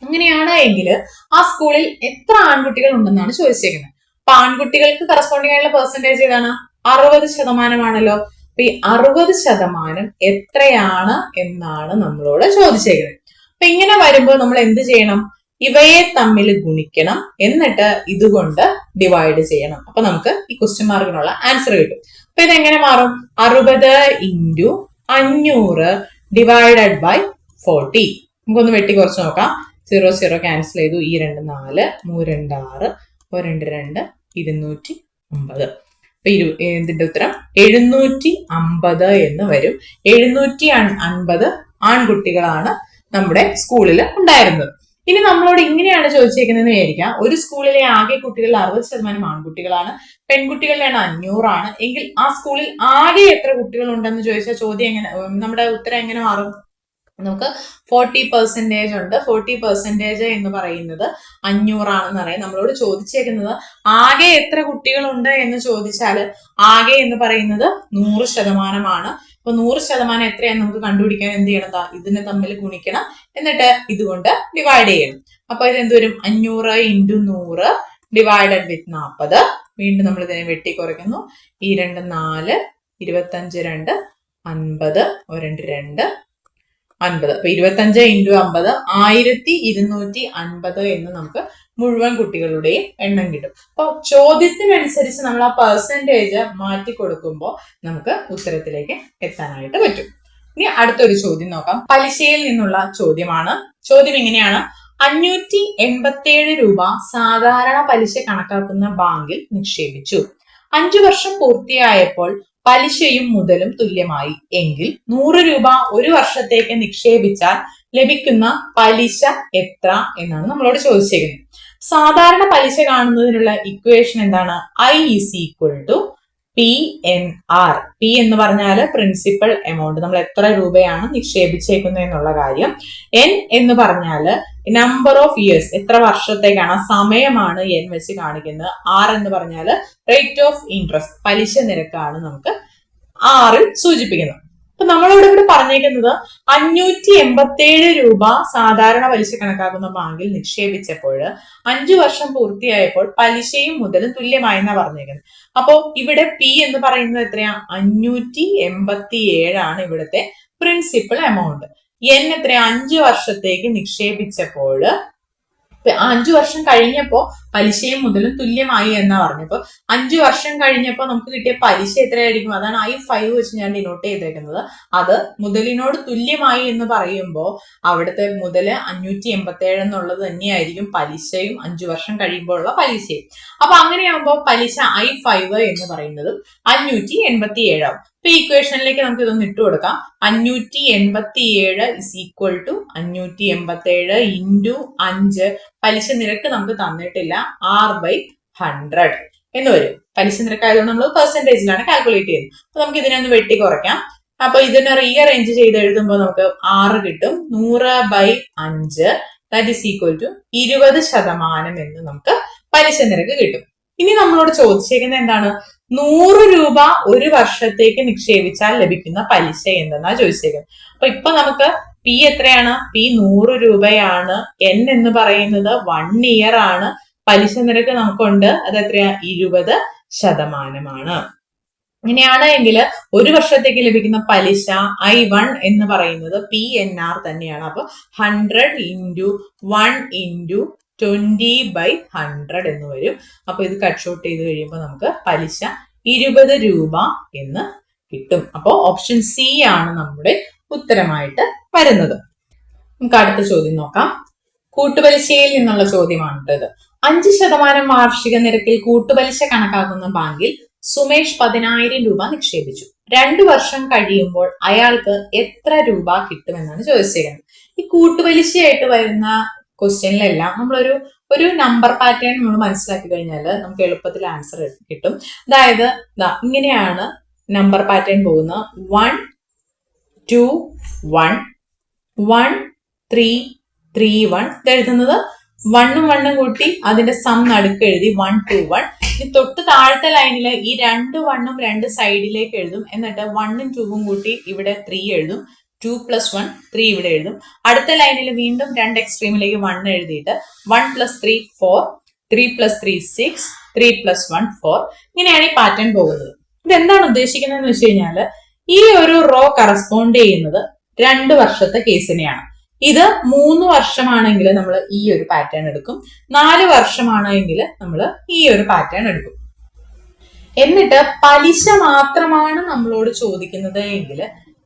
അങ്ങനെയാണ് എങ്കിൽ ആ സ്കൂളിൽ എത്ര ആൺകുട്ടികൾ ഉണ്ടെന്നാണ് ചോദിച്ചേക്കുന്നത്. അപ്പൊ ആൺകുട്ടികൾക്ക് കറസ്പോണ്ടിങ് ആയിട്ടുള്ള പെർസെന്റേജ് ഏതാണ്? 60%. അപ്പൊ ഈ 60% എത്രയാണ് എന്നാണ് നമ്മളോട് ചോദിച്ചേക്കുന്നത്. അപ്പൊ ഇങ്ങനെ വരുമ്പോൾ നമ്മൾ എന്ത് ചെയ്യണം? ഇവയെ തമ്മിൽ ഗുണിക്കണം, എന്നിട്ട് ഇതുകൊണ്ട് ഡിവൈഡ് ചെയ്യണം. അപ്പൊ നമുക്ക് ഈ ക്വസ്റ്റ്യൻ മാർക്കിനുള്ള ആൻസർ കിട്ടും. അപ്പൊ ഇതെങ്ങനെ മാറും? 60 × 500 ഡിവൈഡഡ് ബൈ 40. നമുക്കൊന്ന് വെട്ടി കുറച്ച് നോക്കാം. 0 0 ക്യാൻസൽ ചെയ്തു. 2 2 4, 3 2 6, 1 2 2, 250. അപ്പൊ ഇതിന്റെ ഉത്തരം 750 എന്ന് വരും. 750 ആൺകുട്ടികളാണ് നമ്മുടെ സ്കൂളിൽ ഉണ്ടായിരുന്നത്. ഇനി നമ്മളോട് ഇങ്ങനെയാണ് ചോദിച്ചേക്കുന്നതെന്ന് വിചാരിക്കാം, ഒരു സ്കൂളിലെ ആകെ കുട്ടികൾ 60% ആൺകുട്ടികളാണ്, പെൺകുട്ടികളുടെ എണ്ണം 500 എങ്കിൽ ആ സ്കൂളിൽ ആകെ എത്ര കുട്ടികൾ ഉണ്ടെന്ന് ചോദിച്ചാൽ ചോദ്യം എങ്ങനെ, നമ്മുടെ ഉത്തരം എങ്ങനെ മാറും? നമുക്ക് 40% ഉണ്ട്. 40% എന്ന് പറയുന്നത് 500 അറിയാം. നമ്മളോട് ചോദിച്ചേക്കുന്നത് ആകെ എത്ര കുട്ടികളുണ്ട് എന്ന് ചോദിച്ചാൽ ആകെ എന്ന് പറയുന്നത് 100%. അപ്പൊ 100% എത്രയാന്ന് നമുക്ക് കണ്ടുപിടിക്കാൻ എന്ത് ചെയ്യണം? ഇതിനെ തമ്മിൽ ഗുണിക്കണം, എന്നിട്ട് ഇതുകൊണ്ട് ഡിവൈഡ് ചെയ്യണം. അപ്പൊ ഇത് എന്ത് വരും? 500 × 100 ഡിവൈഡഡ് വിത്ത് 40. വീണ്ടും നമ്മൾ ഇതിനെ വെട്ടി കുറയ്ക്കുന്നു. 2 2 4, 25 2 50, 1 2 2, 50. അപ്പൊ 25 × 50 1250 എന്ന് നമുക്ക് മുഴുവൻ കുട്ടികളുടെയും എണ്ണം കിട്ടും. അപ്പൊ ചോദ്യത്തിനനുസരിച്ച് നമ്മൾ ആ പെർസെന്റേജ് മാറ്റി കൊടുക്കുമ്പോൾ നമുക്ക് ഉത്തരത്തിലേക്ക് എത്താനായിട്ട് പറ്റും. ഇനി അടുത്തൊരു ചോദ്യം നോക്കാം. പലിശയിൽ നിന്നുള്ള ചോദ്യമാണ്. ചോദ്യം ഇങ്ങനെയാണ്: 587 രൂപ സാധാരണ പലിശ കണക്കാക്കുന്ന ബാങ്കിൽ നിക്ഷേപിച്ചു. 5 വർഷം പൂർത്തിയായപ്പോൾ പലിശയും മുതലും തുല്യമായി എങ്കിൽ 100 രൂപ ഒരു വർഷത്തേക്ക് നിക്ഷേപിച്ചാൽ ലഭിക്കുന്ന പലിശ എത്ര എന്നാണ് നമ്മളോട് ചോദിച്ചേക്കുന്നത്. സാധാരണ പലിശ കാണുന്നതിനുള്ള ഇക്വേഷൻ എന്താണ്? I = PNR. P എന്ന് പറഞ്ഞാൽ പ്രിൻസിപ്പൽ എമൗണ്ട്, നമ്മൾ എത്ര രൂപയാണ് നിക്ഷേപിച്ചേക്കുന്നത് എന്നുള്ള കാര്യം. N എന്ന് പറഞ്ഞാൽ നമ്പർ ഓഫ് ഇയേഴ്സ്, എത്ര വർഷത്തേക്കാണ്, സമയമാണ് N വെച്ച് കാണിക്കുന്നത്. R എന്ന് പറഞ്ഞാൽ റേറ്റ് ഓഫ് ഇൻട്രസ്റ്റ്, പലിശ നിരക്കാണ് നമുക്ക് R സൂചിപ്പിക്കുന്നത്. അപ്പൊ നമ്മളോട് ഇവിടെ പറഞ്ഞേക്കുന്നത് 587 രൂപ സാധാരണ പലിശ കണക്കാക്കുന്ന ബാങ്കിൽ നിക്ഷേപിച്ചപ്പോൾ 5 വർഷം പൂർത്തിയായപ്പോൾ പലിശയും മുതലും തുല്യമായെന്നാ പറഞ്ഞേക്കുന്നത്. അപ്പോ ഇവിടെ P എന്ന് പറയുന്നത് എത്രയാ? 587 ഇവിടുത്തെ പ്രിൻസിപ്പൽ എമൗണ്ട്. N എത്രയാ? 5 വർഷത്തേക്ക് നിക്ഷേപിച്ചപ്പോൾ 5 വർഷം കഴിഞ്ഞപ്പോ പലിശയും മുതലും തുല്യമായി എന്നാ പറഞ്ഞപ്പോ 5 വർഷം കഴിഞ്ഞപ്പോ നമുക്ക് കിട്ടിയ പലിശ എത്രയായിരിക്കും? അതാണ് I5 വെച്ച് ഞാൻ ഡിനോട്ട് ചെയ്തേക്കുന്നത്. അത് മുതലിനോട് തുല്യമായി എന്ന് പറയുമ്പോൾ അവിടുത്തെ മുതല് 587 എന്നുള്ളത് തന്നെയായിരിക്കും പലിശയും 5 വർഷം കഴിയുമ്പോൾ ഉള്ള പലിശയും. അപ്പൊ അങ്ങനെയാകുമ്പോൾ പലിശ I5 എന്ന് പറയുന്നത് 587 ആവും. അപ്പൊ ഈ ഇക്വേഷനിലേക്ക് നമുക്ക് ഇതൊന്ന് ഇട്ട് കൊടുക്കാം. 587 = 587 × 5. പലിശ നിരക്ക് നമുക്ക് തന്നിട്ടില്ല, R/100 എന്ന് വരും. പലിശ നിരക്ക് ആയതുകൊണ്ട് നമ്മൾ പെർസെന്റേജിലാണ് കാൽക്കുലേറ്റ് ചെയ്യുന്നത്. അപ്പൊ നമുക്ക് ഇതിനെ ഒന്ന് വെട്ടി കുറയ്ക്കാം. അപ്പൊ ഇതിനെ റീഅറേഞ്ച് ചെയ്ത് എഴുതുമ്പോൾ നമുക്ക് 6 കിട്ടും. 100/5 ദാറ്റ് ഈസ് ഈക്വൽ ടു 20% എന്ന് നമുക്ക് പലിശ നിരക്ക് കിട്ടും. ഇനി നമ്മളോട് ചോദിച്ചേക്കുന്നത് എന്താണ്? 100 രൂപ ഒരു വർഷത്തേക്ക് നിക്ഷേപിച്ചാൽ ലഭിക്കുന്ന പലിശ എന്തെന്നാ ചോദിച്ചേക്കുന്നത്. അപ്പൊ ഇപ്പൊ നമുക്ക് P എത്രയാണ്? P 100 രൂപയാണ്. N എന്ന് പറയുന്നത് 1 ഇയർ ആണ്. പലിശ നിരക്ക് നമുക്കുണ്ട്, അത് എത്രയാ? 20%. ഇങ്ങനെയാണ് എങ്കിൽ ഒരു വർഷത്തേക്ക് ലഭിക്കുന്ന പലിശ I1 എന്ന് പറയുന്നത് PNR തന്നെയാണ്. അപ്പൊ 100 × 1 × 20/100 എന്ന് വരും. അപ്പൊ ഇത് കട്ട് ഷോർട്ട് ചെയ്ത് കഴിയുമ്പോൾ നമുക്ക് പലിശ 20 രൂപ എന്ന് കിട്ടും. അപ്പോ ഓപ്ഷൻ C ആണ് നമ്മുടെ ഉത്തരമായിട്ട് വരുന്നത്. നമുക്ക് അടുത്ത ചോദ്യം നോക്കാം. കൂട്ടുപലിശയിൽ നിന്നുള്ള ചോദ്യമാണ് ഇത്. 5% വാർഷിക നിരക്കിൽ കൂട്ടുപലിശ കണക്കാക്കുന്ന ബാങ്കിൽ സുമേഷ് 10,000 രൂപ നിക്ഷേപിച്ചു. 2 വർഷം കഴിയുമ്പോൾ അയാൾക്ക് എത്ര രൂപ കിട്ടുമെന്നാണ് ചോദിച്ചിരിക്കുന്നത്. ഈ കൂട്ടുപലിശയായിട്ട് വരുന്ന ക്വസ്റ്റ്യനിലെല്ലാം നമ്മളൊരു നമ്പർ പാറ്റേൺ നമ്മൾ മനസ്സിലാക്കി കഴിഞ്ഞാൽ നമുക്ക് എളുപ്പത്തിൽ ആൻസർ കിട്ടും. അതായത് ഇങ്ങനെയാണ് നമ്പർ പാറ്റേൺ പോകുന്നത്. 1 2 1 1 3 3 1 ഇതെഴുതുന്നത് 1ഉം 1ഉം കൂട്ടി അതിന്റെ സം നടുക്ക് എഴുതി 1 2 1. ഇനി തൊട്ട് താഴത്തെ ലൈനിൽ ഈ 2 1ഉം 2 സൈഡിലേക്ക് എഴുതും. എന്നിട്ട് 1ഉം 2ഉം കൂട്ടി ഇവിടെ 3 എഴുതും. 2 + 1 3 ഇവിടെ എഴുതും. അടുത്ത ലൈനിൽ വീണ്ടും 2 എക്സ്ട്രീമിലേക്ക് 1 എഴുതിയിട്ട് 1 + 3 4 3 + 3 6 3 + 1 4. ഇങ്ങനെയാണ് ഈ പാറ്റേൺ പോകുന്നത്. ഇതെന്താണ് ഉദ്ദേശിക്കുന്നതെന്ന് വെച്ച് കഴിഞ്ഞാൽ ഈ ഒരു റോ കറസ്പോണ്ട് ചെയ്യുന്നത് 2 വർഷത്തെ കേസിനെയാണ്. ഇത് 3 വർഷമാണെങ്കിൽ നമ്മൾ ഈ ഒരു പാറ്റേൺ എടുക്കും. 4 വർഷമാണെങ്കിൽ നമ്മൾ ഈ ഒരു പാറ്റേൺ എടുക്കും. എന്നിട്ട് പലിശ മാത്രമാണ് നമ്മളോട് ചോദിക്കുന്നത് എങ്കിൽ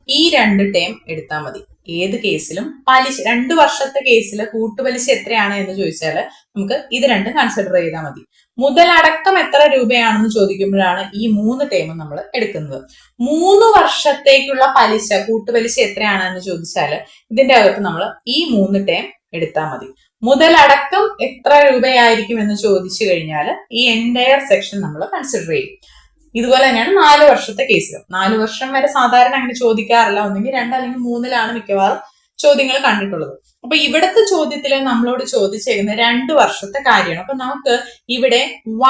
ഈ 2 ടേം എടുത്താൽ മതി. ഏത് കേസിലും പലിശ 2 വർഷത്തെ കേസിൽ കൂട്ടുപലിശ എത്രയാണ് എന്ന് ചോദിച്ചാൽ നമുക്ക് ഇത് രണ്ടും കൺസിഡർ ചെയ്താൽ മതി. മുതലടക്കം എത്ര രൂപയാണെന്ന് ചോദിക്കുമ്പോഴാണ് ഈ 3 ടേമും നമ്മൾ എടുക്കുന്നത്. 3 വർഷത്തേക്കുള്ള പലിശ കൂട്ടുപലിശ എത്രയാണെന്ന് ചോദിച്ചാൽ ഇതിന്റെ അകത്ത് നമ്മൾ ഈ 3 ടേം എടുത്താൽ മതി. മുതലടക്കം എത്ര രൂപയായിരിക്കും എന്ന് ചോദിച്ചു കഴിഞ്ഞാൽ ഈ എൻറ്റയർ സെക്ഷൻ നമ്മൾ കൺസിഡർ ചെയ്യും. ഇതുപോലെ തന്നെയാണ് 4 വർഷത്തെ കേസിൽ. 4 വർഷം വരെ സാധാരണ അങ്ങനെ ചോദിക്കാറില്ല. ഒന്നെങ്കിൽ 2 അല്ലെങ്കിൽ 3ലാണ് മിക്കവാറും ചോദ്യങ്ങൾ കണ്ടിട്ടുള്ളത്. അപ്പൊ ഇവിടുത്തെ ചോദ്യത്തിൽ നമ്മളോട് ചോദിച്ചേക്കുന്ന 2 വർഷത്തെ കാര്യമാണ്. അപ്പൊ നമുക്ക് ഇവിടെ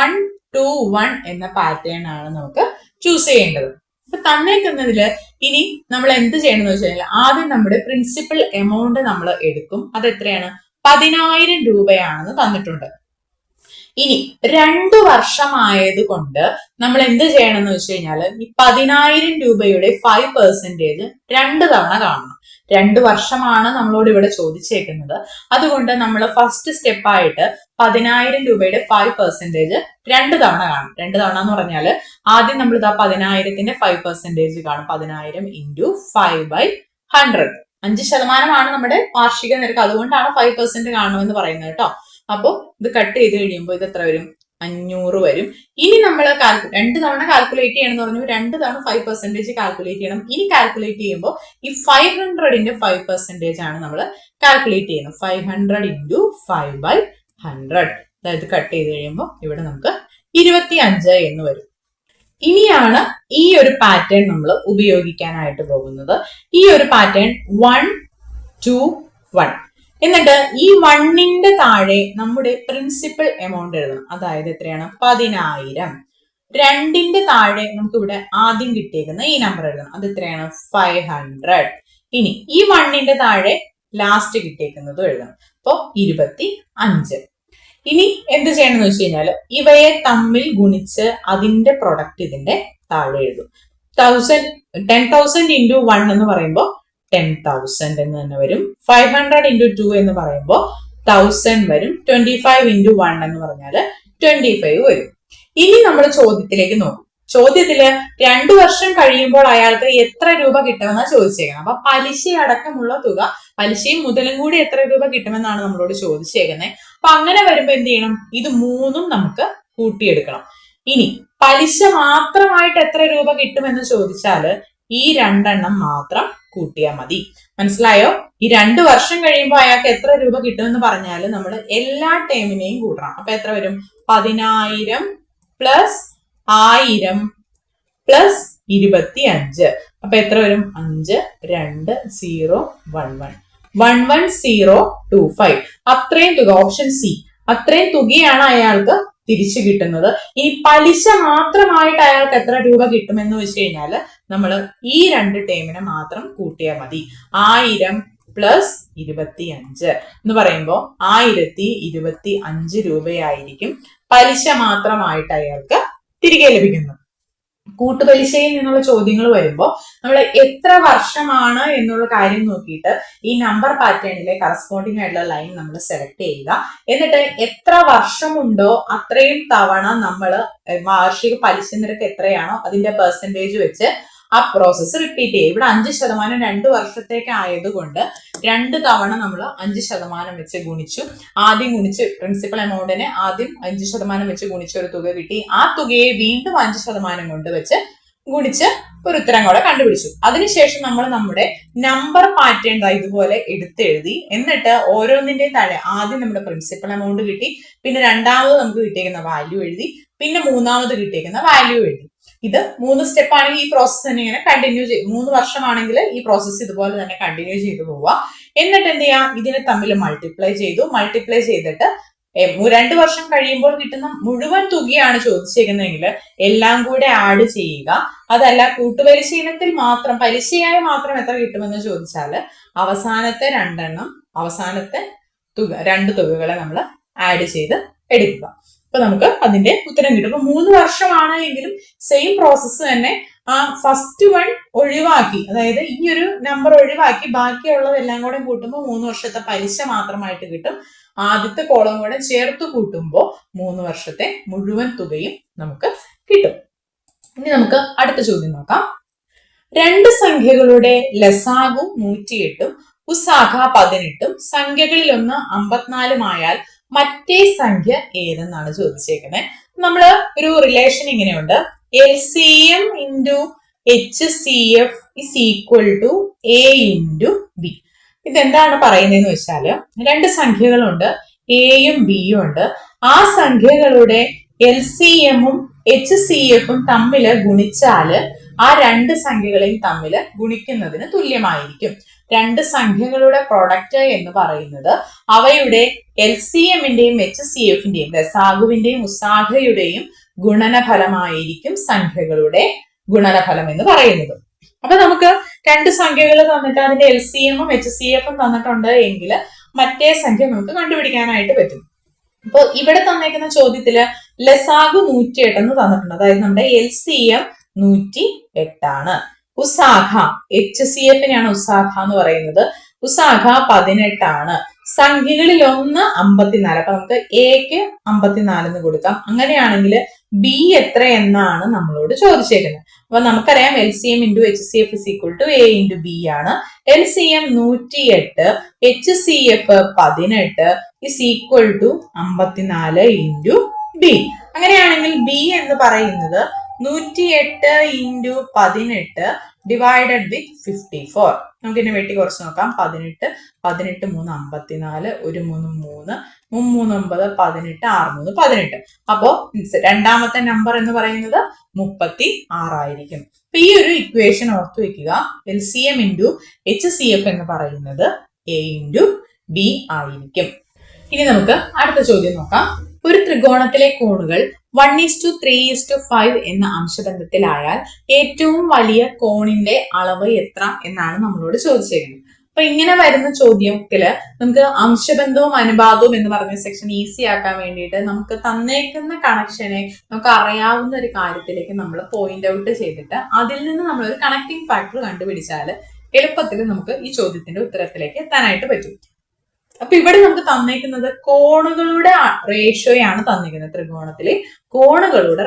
1 2 1 എന്ന പാറ്റേൺ ആണ് നമുക്ക് ചൂസ് ചെയ്യേണ്ടത്. അപ്പൊ തന്നേക്കുന്നതില് ഇനി നമ്മൾ എന്ത് ചെയ്യണം എന്ന് വെച്ച് കഴിഞ്ഞാൽ ആദ്യം നമ്മുടെ പ്രിൻസിപ്പൽ എമൗണ്ട് നമ്മൾ എടുക്കും. അത് എത്രയാണ്? 10,000 രൂപയാണെന്ന് തന്നിട്ടുണ്ട്. ഇനി 2 വർഷമായത് കൊണ്ട് നമ്മൾ എന്ത് ചെയ്യണം എന്ന് വെച്ച് കഴിഞ്ഞാൽ ഈ 10,000 രൂപയുടെ 5% 2 തവണ കാണണം. 2 വർഷമാണ് നമ്മളോട് ഇവിടെ ചോദിച്ചേക്കുന്നത്. അതുകൊണ്ട് നമ്മൾ ഫസ്റ്റ് സ്റ്റെപ്പായിട്ട് 10,000 രൂപയുടെ 5% 2 തവണ കാണും. 2 തവണ എന്ന് പറഞ്ഞാൽ ആദ്യം നമ്മൾ 10,000ന്റെ 5% കാണും. 10,000 × 5/100. 5% നമ്മുടെ വാർഷിക നിരക്ക്. അതുകൊണ്ടാണ് 5% കാണുമെന്ന് പറയുന്നത് കേട്ടോ. അപ്പോൾ ഇത് കട്ട് ചെയ്ത് കഴിയുമ്പോൾ ഇത് എത്ര വരും? 500 വരും. ഇനി നമ്മൾ 2 തവണ കാൽക്കുലേറ്റ് ചെയ്യണമെന്ന് പറഞ്ഞു. 2 തവണ 5% കാൽക്കുലേറ്റ് ചെയ്യണം. ഇനി കാൽക്കുലേറ്റ് ചെയ്യുമ്പോൾ ഈ 500ന്റെ 5% ആണ് നമ്മൾ കാൽക്കുലേറ്റ് ചെയ്യുന്നത്. 500 × 5/100. അതായത് കട്ട് ചെയ്ത് കഴിയുമ്പോൾ ഇവിടെ നമുക്ക് 25 എന്ന് വരും. ഇനിയാണ് ഈ ഒരു പാറ്റേൺ നമ്മൾ ഉപയോഗിക്കാനായിട്ട് പോകുന്നത്. ഈ ഒരു പാറ്റേൺ 1 2 1. എന്നിട്ട് ഈ 1ന്റെ താഴെ നമ്മുടെ പ്രിൻസിപ്പൽ എമൗണ്ട് എഴുതണം. അതായത് എത്രയാണ്? 10,000. 2ന്റെ താഴെ നമുക്ക് ഇവിടെ ആദ്യം കിട്ടിയേക്കുന്ന ഈ നമ്പർ എഴുതണം. അത് എത്രയാണ്? 500. ഇനി ഈ 1ന്റെ താഴെ ലാസ്റ്റ് കിട്ടിയേക്കുന്നത് എഴുതണം. അപ്പോ 25. ഇനി എന്ത് ചെയ്യണം എന്ന് വെച്ച് കഴിഞ്ഞാൽ ഇവയെ തമ്മിൽ ഗുണിച്ച് അതിന്റെ പ്രൊഡക്റ്റ് ഇതിന്റെ താഴെ എഴുതും. 10,000 × 1 എന്ന് പറയുമ്പോൾ 10,000 എന്ന് തന്നെ വരും. 500 × 2 എന്ന് പറയുമ്പോൾ 1000 വരും. 25 × 1 എന്ന് പറഞ്ഞാൽ 25 വരും. ഇനി നമ്മൾ ചോദ്യത്തിലേക്ക് നോക്കും. ചോദ്യത്തില് 2 വർഷം കഴിയുമ്പോൾ അയാൾക്ക് എത്ര രൂപ കിട്ടുമെന്നാണ് ചോദിച്ചേക്കുന്നത്. അപ്പൊ പലിശ അടക്കമുള്ള തുക, പലിശയും മുതലും കൂടി എത്ര രൂപ കിട്ടുമെന്നാണ് നമ്മളോട് ചോദിച്ചേക്കുന്നത്. അപ്പൊ അങ്ങനെ വരുമ്പോ എന്ത് ചെയ്യണം? ഇത് 3ഉം നമുക്ക് കൂട്ടിയെടുക്കണം. ഇനി പലിശ മാത്രമായിട്ട് എത്ര രൂപ കിട്ടുമെന്ന് ചോദിച്ചാല് ഈ 2 എണ്ണം മാത്രം കൂട്ടിയാൽ മതി. മനസ്സിലായോ? ഈ 2 വർഷം കഴിയുമ്പോൾ അയാൾക്ക് എത്ര രൂപ കിട്ടുമെന്ന് പറഞ്ഞാൽ നമ്മൾ എല്ലാ ടേമിനെയും കൂട്ടണം. അപ്പൊ എത്ര വരും? 10,000 + 1000 + 25. അപ്പൊ എത്ര വരും? 5 2 0 1 1 11025. അത്രയും തുക, ഓപ്ഷൻ സി, അത്രയും തുകയാണ് അയാൾക്ക് തിരിച്ചു കിട്ടുന്നത്. ഇനി പലിശ മാത്രമായിട്ട് അയാൾക്ക് എത്ര രൂപ കിട്ടുമെന്ന് വെച്ച് കഴിഞ്ഞാൽ നമ്മൾ ഈ 2 ടേമിനെ മാത്രം കൂട്ടിയാൽ മതി. 1000 + 25 എന്ന് പറയുമ്പോൾ 1025 രൂപയായിരിക്കും പലിശ മാത്രമായിട്ട് അയാൾക്ക് തിരികെ ലഭിക്കുന്നത്. കൂട്ടുപലിശയിൽ നിന്നുള്ള ചോദ്യങ്ങൾ വരുമ്പോൾ നമ്മൾ എത്ര വർഷമാണ് എന്നുള്ള കാര്യം നോക്കിയിട്ട് ഈ നമ്പർ പാറ്റേണിലെ കറസ്പോണ്ടിങ് ആയിട്ടുള്ള ലൈൻ നമ്മൾ സെലക്ട് ചെയ്യുക. എന്നിട്ട് എത്ര വർഷമുണ്ടോ അത്രയും തവണ നമ്മൾ വാർഷിക പലിശ നിരക്ക് എത്രയാണോ അതിന്റെ പെർസെൻറ്റേജ് വെച്ച് ആ പ്രോസസ്സ് റിപ്പീറ്റ് ചെയ്യുക. ഇവിടെ 5% 2 വർഷത്തേക്ക് ആയതുകൊണ്ട് 2 തവണ നമ്മൾ 5% വെച്ച് ഗുണിച്ചു. ആദ്യം ഗുണിച്ച് പ്രിൻസിപ്പൽ എമൗണ്ടിനെ ആദ്യം 5% വെച്ച് ഗുണിച്ച ഒരു തുക കിട്ടി. ആ തുകയെ വീണ്ടും 5% കൊണ്ട് വെച്ച് ഗുണിച്ച് ഒരു ഉത്തരം കൂടെ കണ്ടുപിടിച്ചു. അതിനുശേഷം നമ്മൾ നമ്മുടെ നമ്പർ പാറ്റേൺ ഇതുപോലെ എടുത്തെഴുതി. എന്നിട്ട് ഓരോന്നിന്റെയും താഴെ ആദ്യം നമ്മുടെ പ്രിൻസിപ്പൽ എമൗണ്ട് കിട്ടി, പിന്നെ രണ്ടാമത് നമുക്ക് കിട്ടിയേക്കുന്ന വാല്യൂ എഴുതി, പിന്നെ മൂന്നാമത് കിട്ടിയേക്കുന്ന വാല്യൂ എഴുതി. ഇത് 3 സ്റ്റെപ്പ് ആണെങ്കിൽ ഈ പ്രോസസ്സ് തന്നെ ഇങ്ങനെ കണ്ടിന്യൂ ചെയ്യും. 3 വർഷമാണെങ്കിൽ ഈ പ്രോസസ്സ് ഇതുപോലെ തന്നെ കണ്ടിന്യൂ ചെയ്തു പോവുക. എന്നിട്ട് എന്ത് ചെയ്യാം, ഇതിനെ തമ്മിൽ മൾട്ടിപ്ലൈ ചെയ്തു. മൾട്ടിപ്ലൈ ചെയ്തിട്ട് 2 വർഷം കഴിയുമ്പോൾ കിട്ടുന്ന മുഴുവൻ തുകയാണ് ചോദിച്ചേക്കുന്നതെങ്കിൽ എല്ലാം കൂടെ ആഡ് ചെയ്യുക. അതല്ല കൂട്ടുപലിശ ഇനത്തിൽ മാത്രം പലിശയായി മാത്രം എത്ര കിട്ടുമെന്ന് ചോദിച്ചാൽ അവസാനത്തെ 2 തുകകളെ നമ്മൾ ആഡ് ചെയ്ത് എടുക്കുക. അപ്പൊ നമുക്ക് അതിന്റെ ഉത്തരം കിട്ടും. അപ്പൊ 3 വർഷമാണ് എങ്കിലും സെയിം പ്രോസസ്സ് തന്നെ ആ ഫസ്റ്റ് വൺ ഒഴിവാക്കി, അതായത് ഈ ഒരു നമ്പർ ഒഴിവാക്കി ബാക്കിയുള്ളതെല്ലാം കൂടെ കൂട്ടുമ്പോൾ 3 വർഷത്തെ പലിശ മാത്രമായിട്ട് കിട്ടും. ആദ്യത്തെ കോളം കൂടെ ചേർത്ത് കൂട്ടുമ്പോൾ 3 വർഷത്തെ മുഴുവൻ തുകയും നമുക്ക് കിട്ടും. ഇനി നമുക്ക് അടുത്ത ചോദ്യം നോക്കാം. 2 സംഖ്യകളുടെ ലസാഗു 108ഉം ഉസാഖ 18ഉം സംഖ്യകളിൽ ഒന്ന് 54 ആയാൽ മറ്റേ സംഖ്യ ഏതെന്നാണ് ചോദിച്ചേക്കുന്നത്. നമ്മള് ഒരു റിലേഷൻ ഇങ്ങനെയുണ്ട്, LCM into HCF is equal to A into B. ഇതെന്താണ് പറയുന്നതെന്ന് വെച്ചാല് 2 സംഖ്യകളുണ്ട്, എയും ബിയും ഉണ്ട്. ആ സംഖ്യകളുടെ LCMഉം HCFഉം തമ്മിൽ ഗുണിച്ചാല് ആ 2 സംഖ്യകളെയും തമ്മിൽ ഗുണിക്കുന്നതിന് തുല്യമായിരിക്കും. 2 സംഖ്യകളുടെ പ്രൊഡക്റ്റ് എന്ന് പറയുന്നത് അവയുടെ LCMന്റെയും HCFന്റെയും ലസാഗുവിന്റെയും ഉസാഖയുടെയും ഗുണനഫലമായിരിക്കും സംഖ്യകളുടെ ഗുണനഫലം എന്ന് പറയുന്നത്. അപ്പൊ നമുക്ക് 2 സംഖ്യകൾ തന്നിട്ട് അതിന്റെ LCMഉം HCFഉം തന്നിട്ടുണ്ട് എങ്കിൽ മറ്റേ സംഖ്യ നമുക്ക് കണ്ടുപിടിക്കാനായിട്ട് പറ്റും. അപ്പൊ ഇവിടെ തന്നേക്കുന്ന ചോദ്യത്തില് ലസാഗു 108 എന്ന് തന്നിട്ടുണ്ട്, അതായത് നമ്മുടെ LCM 108 ആണ്. ഉസാഖ HCFനെയാണ് ഉസാഖ എന്ന് പറയുന്നത്, ഉസാഖ 18 ആണ്. സംഖ്യകളിൽ ഒന്ന് 54, അപ്പൊ നമുക്ക് എക്ക് 54 എന്ന് കൊടുക്കാം. അങ്ങനെയാണെങ്കിൽ ബി എത്ര എന്നാണ് നമ്മളോട് ചോദിച്ചേക്കുന്നത്. അപ്പൊ നമുക്കറിയാം LCM into HCF is equal to A into B ആണ്. LCM 108, HCF 18 is equal to 54 into B. അങ്ങനെയാണെങ്കിൽ B എന്ന് പറയുന്നത് 108 into 18 ഡിവൈഡഡ് വിത്ത് 54. നമുക്ക് ഇതിനെ വെട്ടി കുറച്ച് നോക്കാം. 18 3 54, 1 3 3 3 9 18 6 3 18. അപ്പോ രണ്ടാമത്തെ നമ്പർ എന്ന് പറയുന്നത് 36 ആയിരിക്കും. അപ്പൊ ഈ ഒരു ഇക്വേഷൻ ഓർത്തു വെക്കുക. LCM into HCF എന്ന് പറയുന്നത് A into B ആയിരിക്കും. ഇനി നമുക്ക് അടുത്ത ചോദ്യം നോക്കാം. ഒരു ത്രികോണത്തിലെ കോണുകൾ 1:3:5 എന്ന അംശബന്ധത്തിലായാൽ ഏറ്റവും വലിയ കോണിന്റെ അളവ് എത്ര എന്നാണ് നമ്മളോട് ചോദിച്ചേക്കുന്നത്. അപ്പൊ ഇങ്ങനെ വരുന്ന ചോദ്യത്തില് നമുക്ക് അംശബന്ധവും അനുപാതവും എന്ന് പറഞ്ഞ സെക്ഷൻ ഈസി ആക്കാൻ വേണ്ടിയിട്ട് നമുക്ക് തന്നേക്കുന്ന കണക്ഷനെ നമുക്ക് അറിയാവുന്ന ഒരു കാര്യത്തിലേക്ക് നമ്മൾ പോയിന്റ് ഔട്ട് ചെയ്തിട്ട് അതിൽ നിന്ന് നമ്മൾ ഒരു കണക്ടിങ് ഫാക്ടർ കണ്ടുപിടിച്ചാൽ എളുപ്പത്തിൽ നമുക്ക് ഈ ചോദ്യത്തിന്റെ ഉത്തരത്തിലേക്ക് എത്താനായിട്ട് പറ്റും. അപ്പൊ ഇവിടെ നമുക്ക് തന്നേക്കുന്നത് കോണുകളുടെ റേഷ്യോയാണ് തന്നിരിക്കുന്നത്. ത്രികോണത്തിലെ കോണുകളുടെ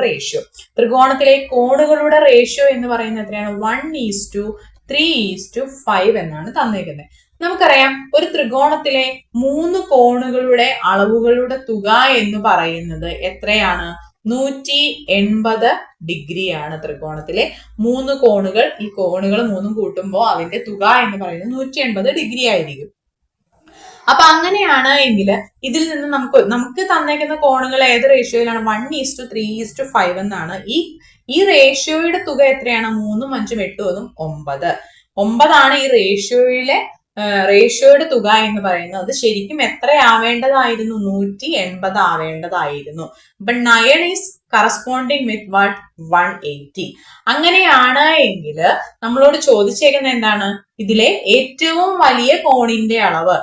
റേഷ്യോ എന്ന് പറയുന്നത് എത്രയാണ്? 1:3:5 എന്നാണ് തന്നിരിക്കുന്നത്. നമുക്കറിയാം ഒരു ത്രികോണത്തിലെ 3 കോണുകളുടെ അളവുകളുടെ തുക എന്ന് പറയുന്നത് എത്രയാണ്? 180 ഡിഗ്രിയാണ്. ത്രികോണത്തിലെ 3 കോണുകൾ, ഈ കോണുകൾ 3 കൂട്ടുമ്പോൾ അതിന്റെ തുക എന്ന് പറയുന്നത് 180 ഡിഗ്രി ആയിരിക്കും. അപ്പൊ അങ്ങനെയാണ് എങ്കിൽ ഇതിൽ നിന്ന് നമുക്ക് തന്നേക്കുന്ന കോണുകൾ ഏത് റേഷ്യോയിലാണ്? 1:3:5 എന്നാണ്. ഈ റേഷ്യോയുടെ തുക എത്രയാണ്? 3 5 8 9 ആണ് ഈ റേഷ്യോയുടെ തുക എന്ന് പറയുന്നത്. അത് ശരിക്കും എത്ര ആവേണ്ടതായിരുന്നു? 180 ആവേണ്ടതായിരുന്നു. അപ്പൊ 9 ഈസ് കറസ്പോണ്ടിങ് വിത്ത് വാട്ട്? 180. അങ്ങനെയാണ് എങ്കിൽ നമ്മളോട് ചോദിച്ചേക്കുന്നത് എന്താണ്? ഇതിലെ ഏറ്റവും വലിയ കോണിന്റെ അളവ്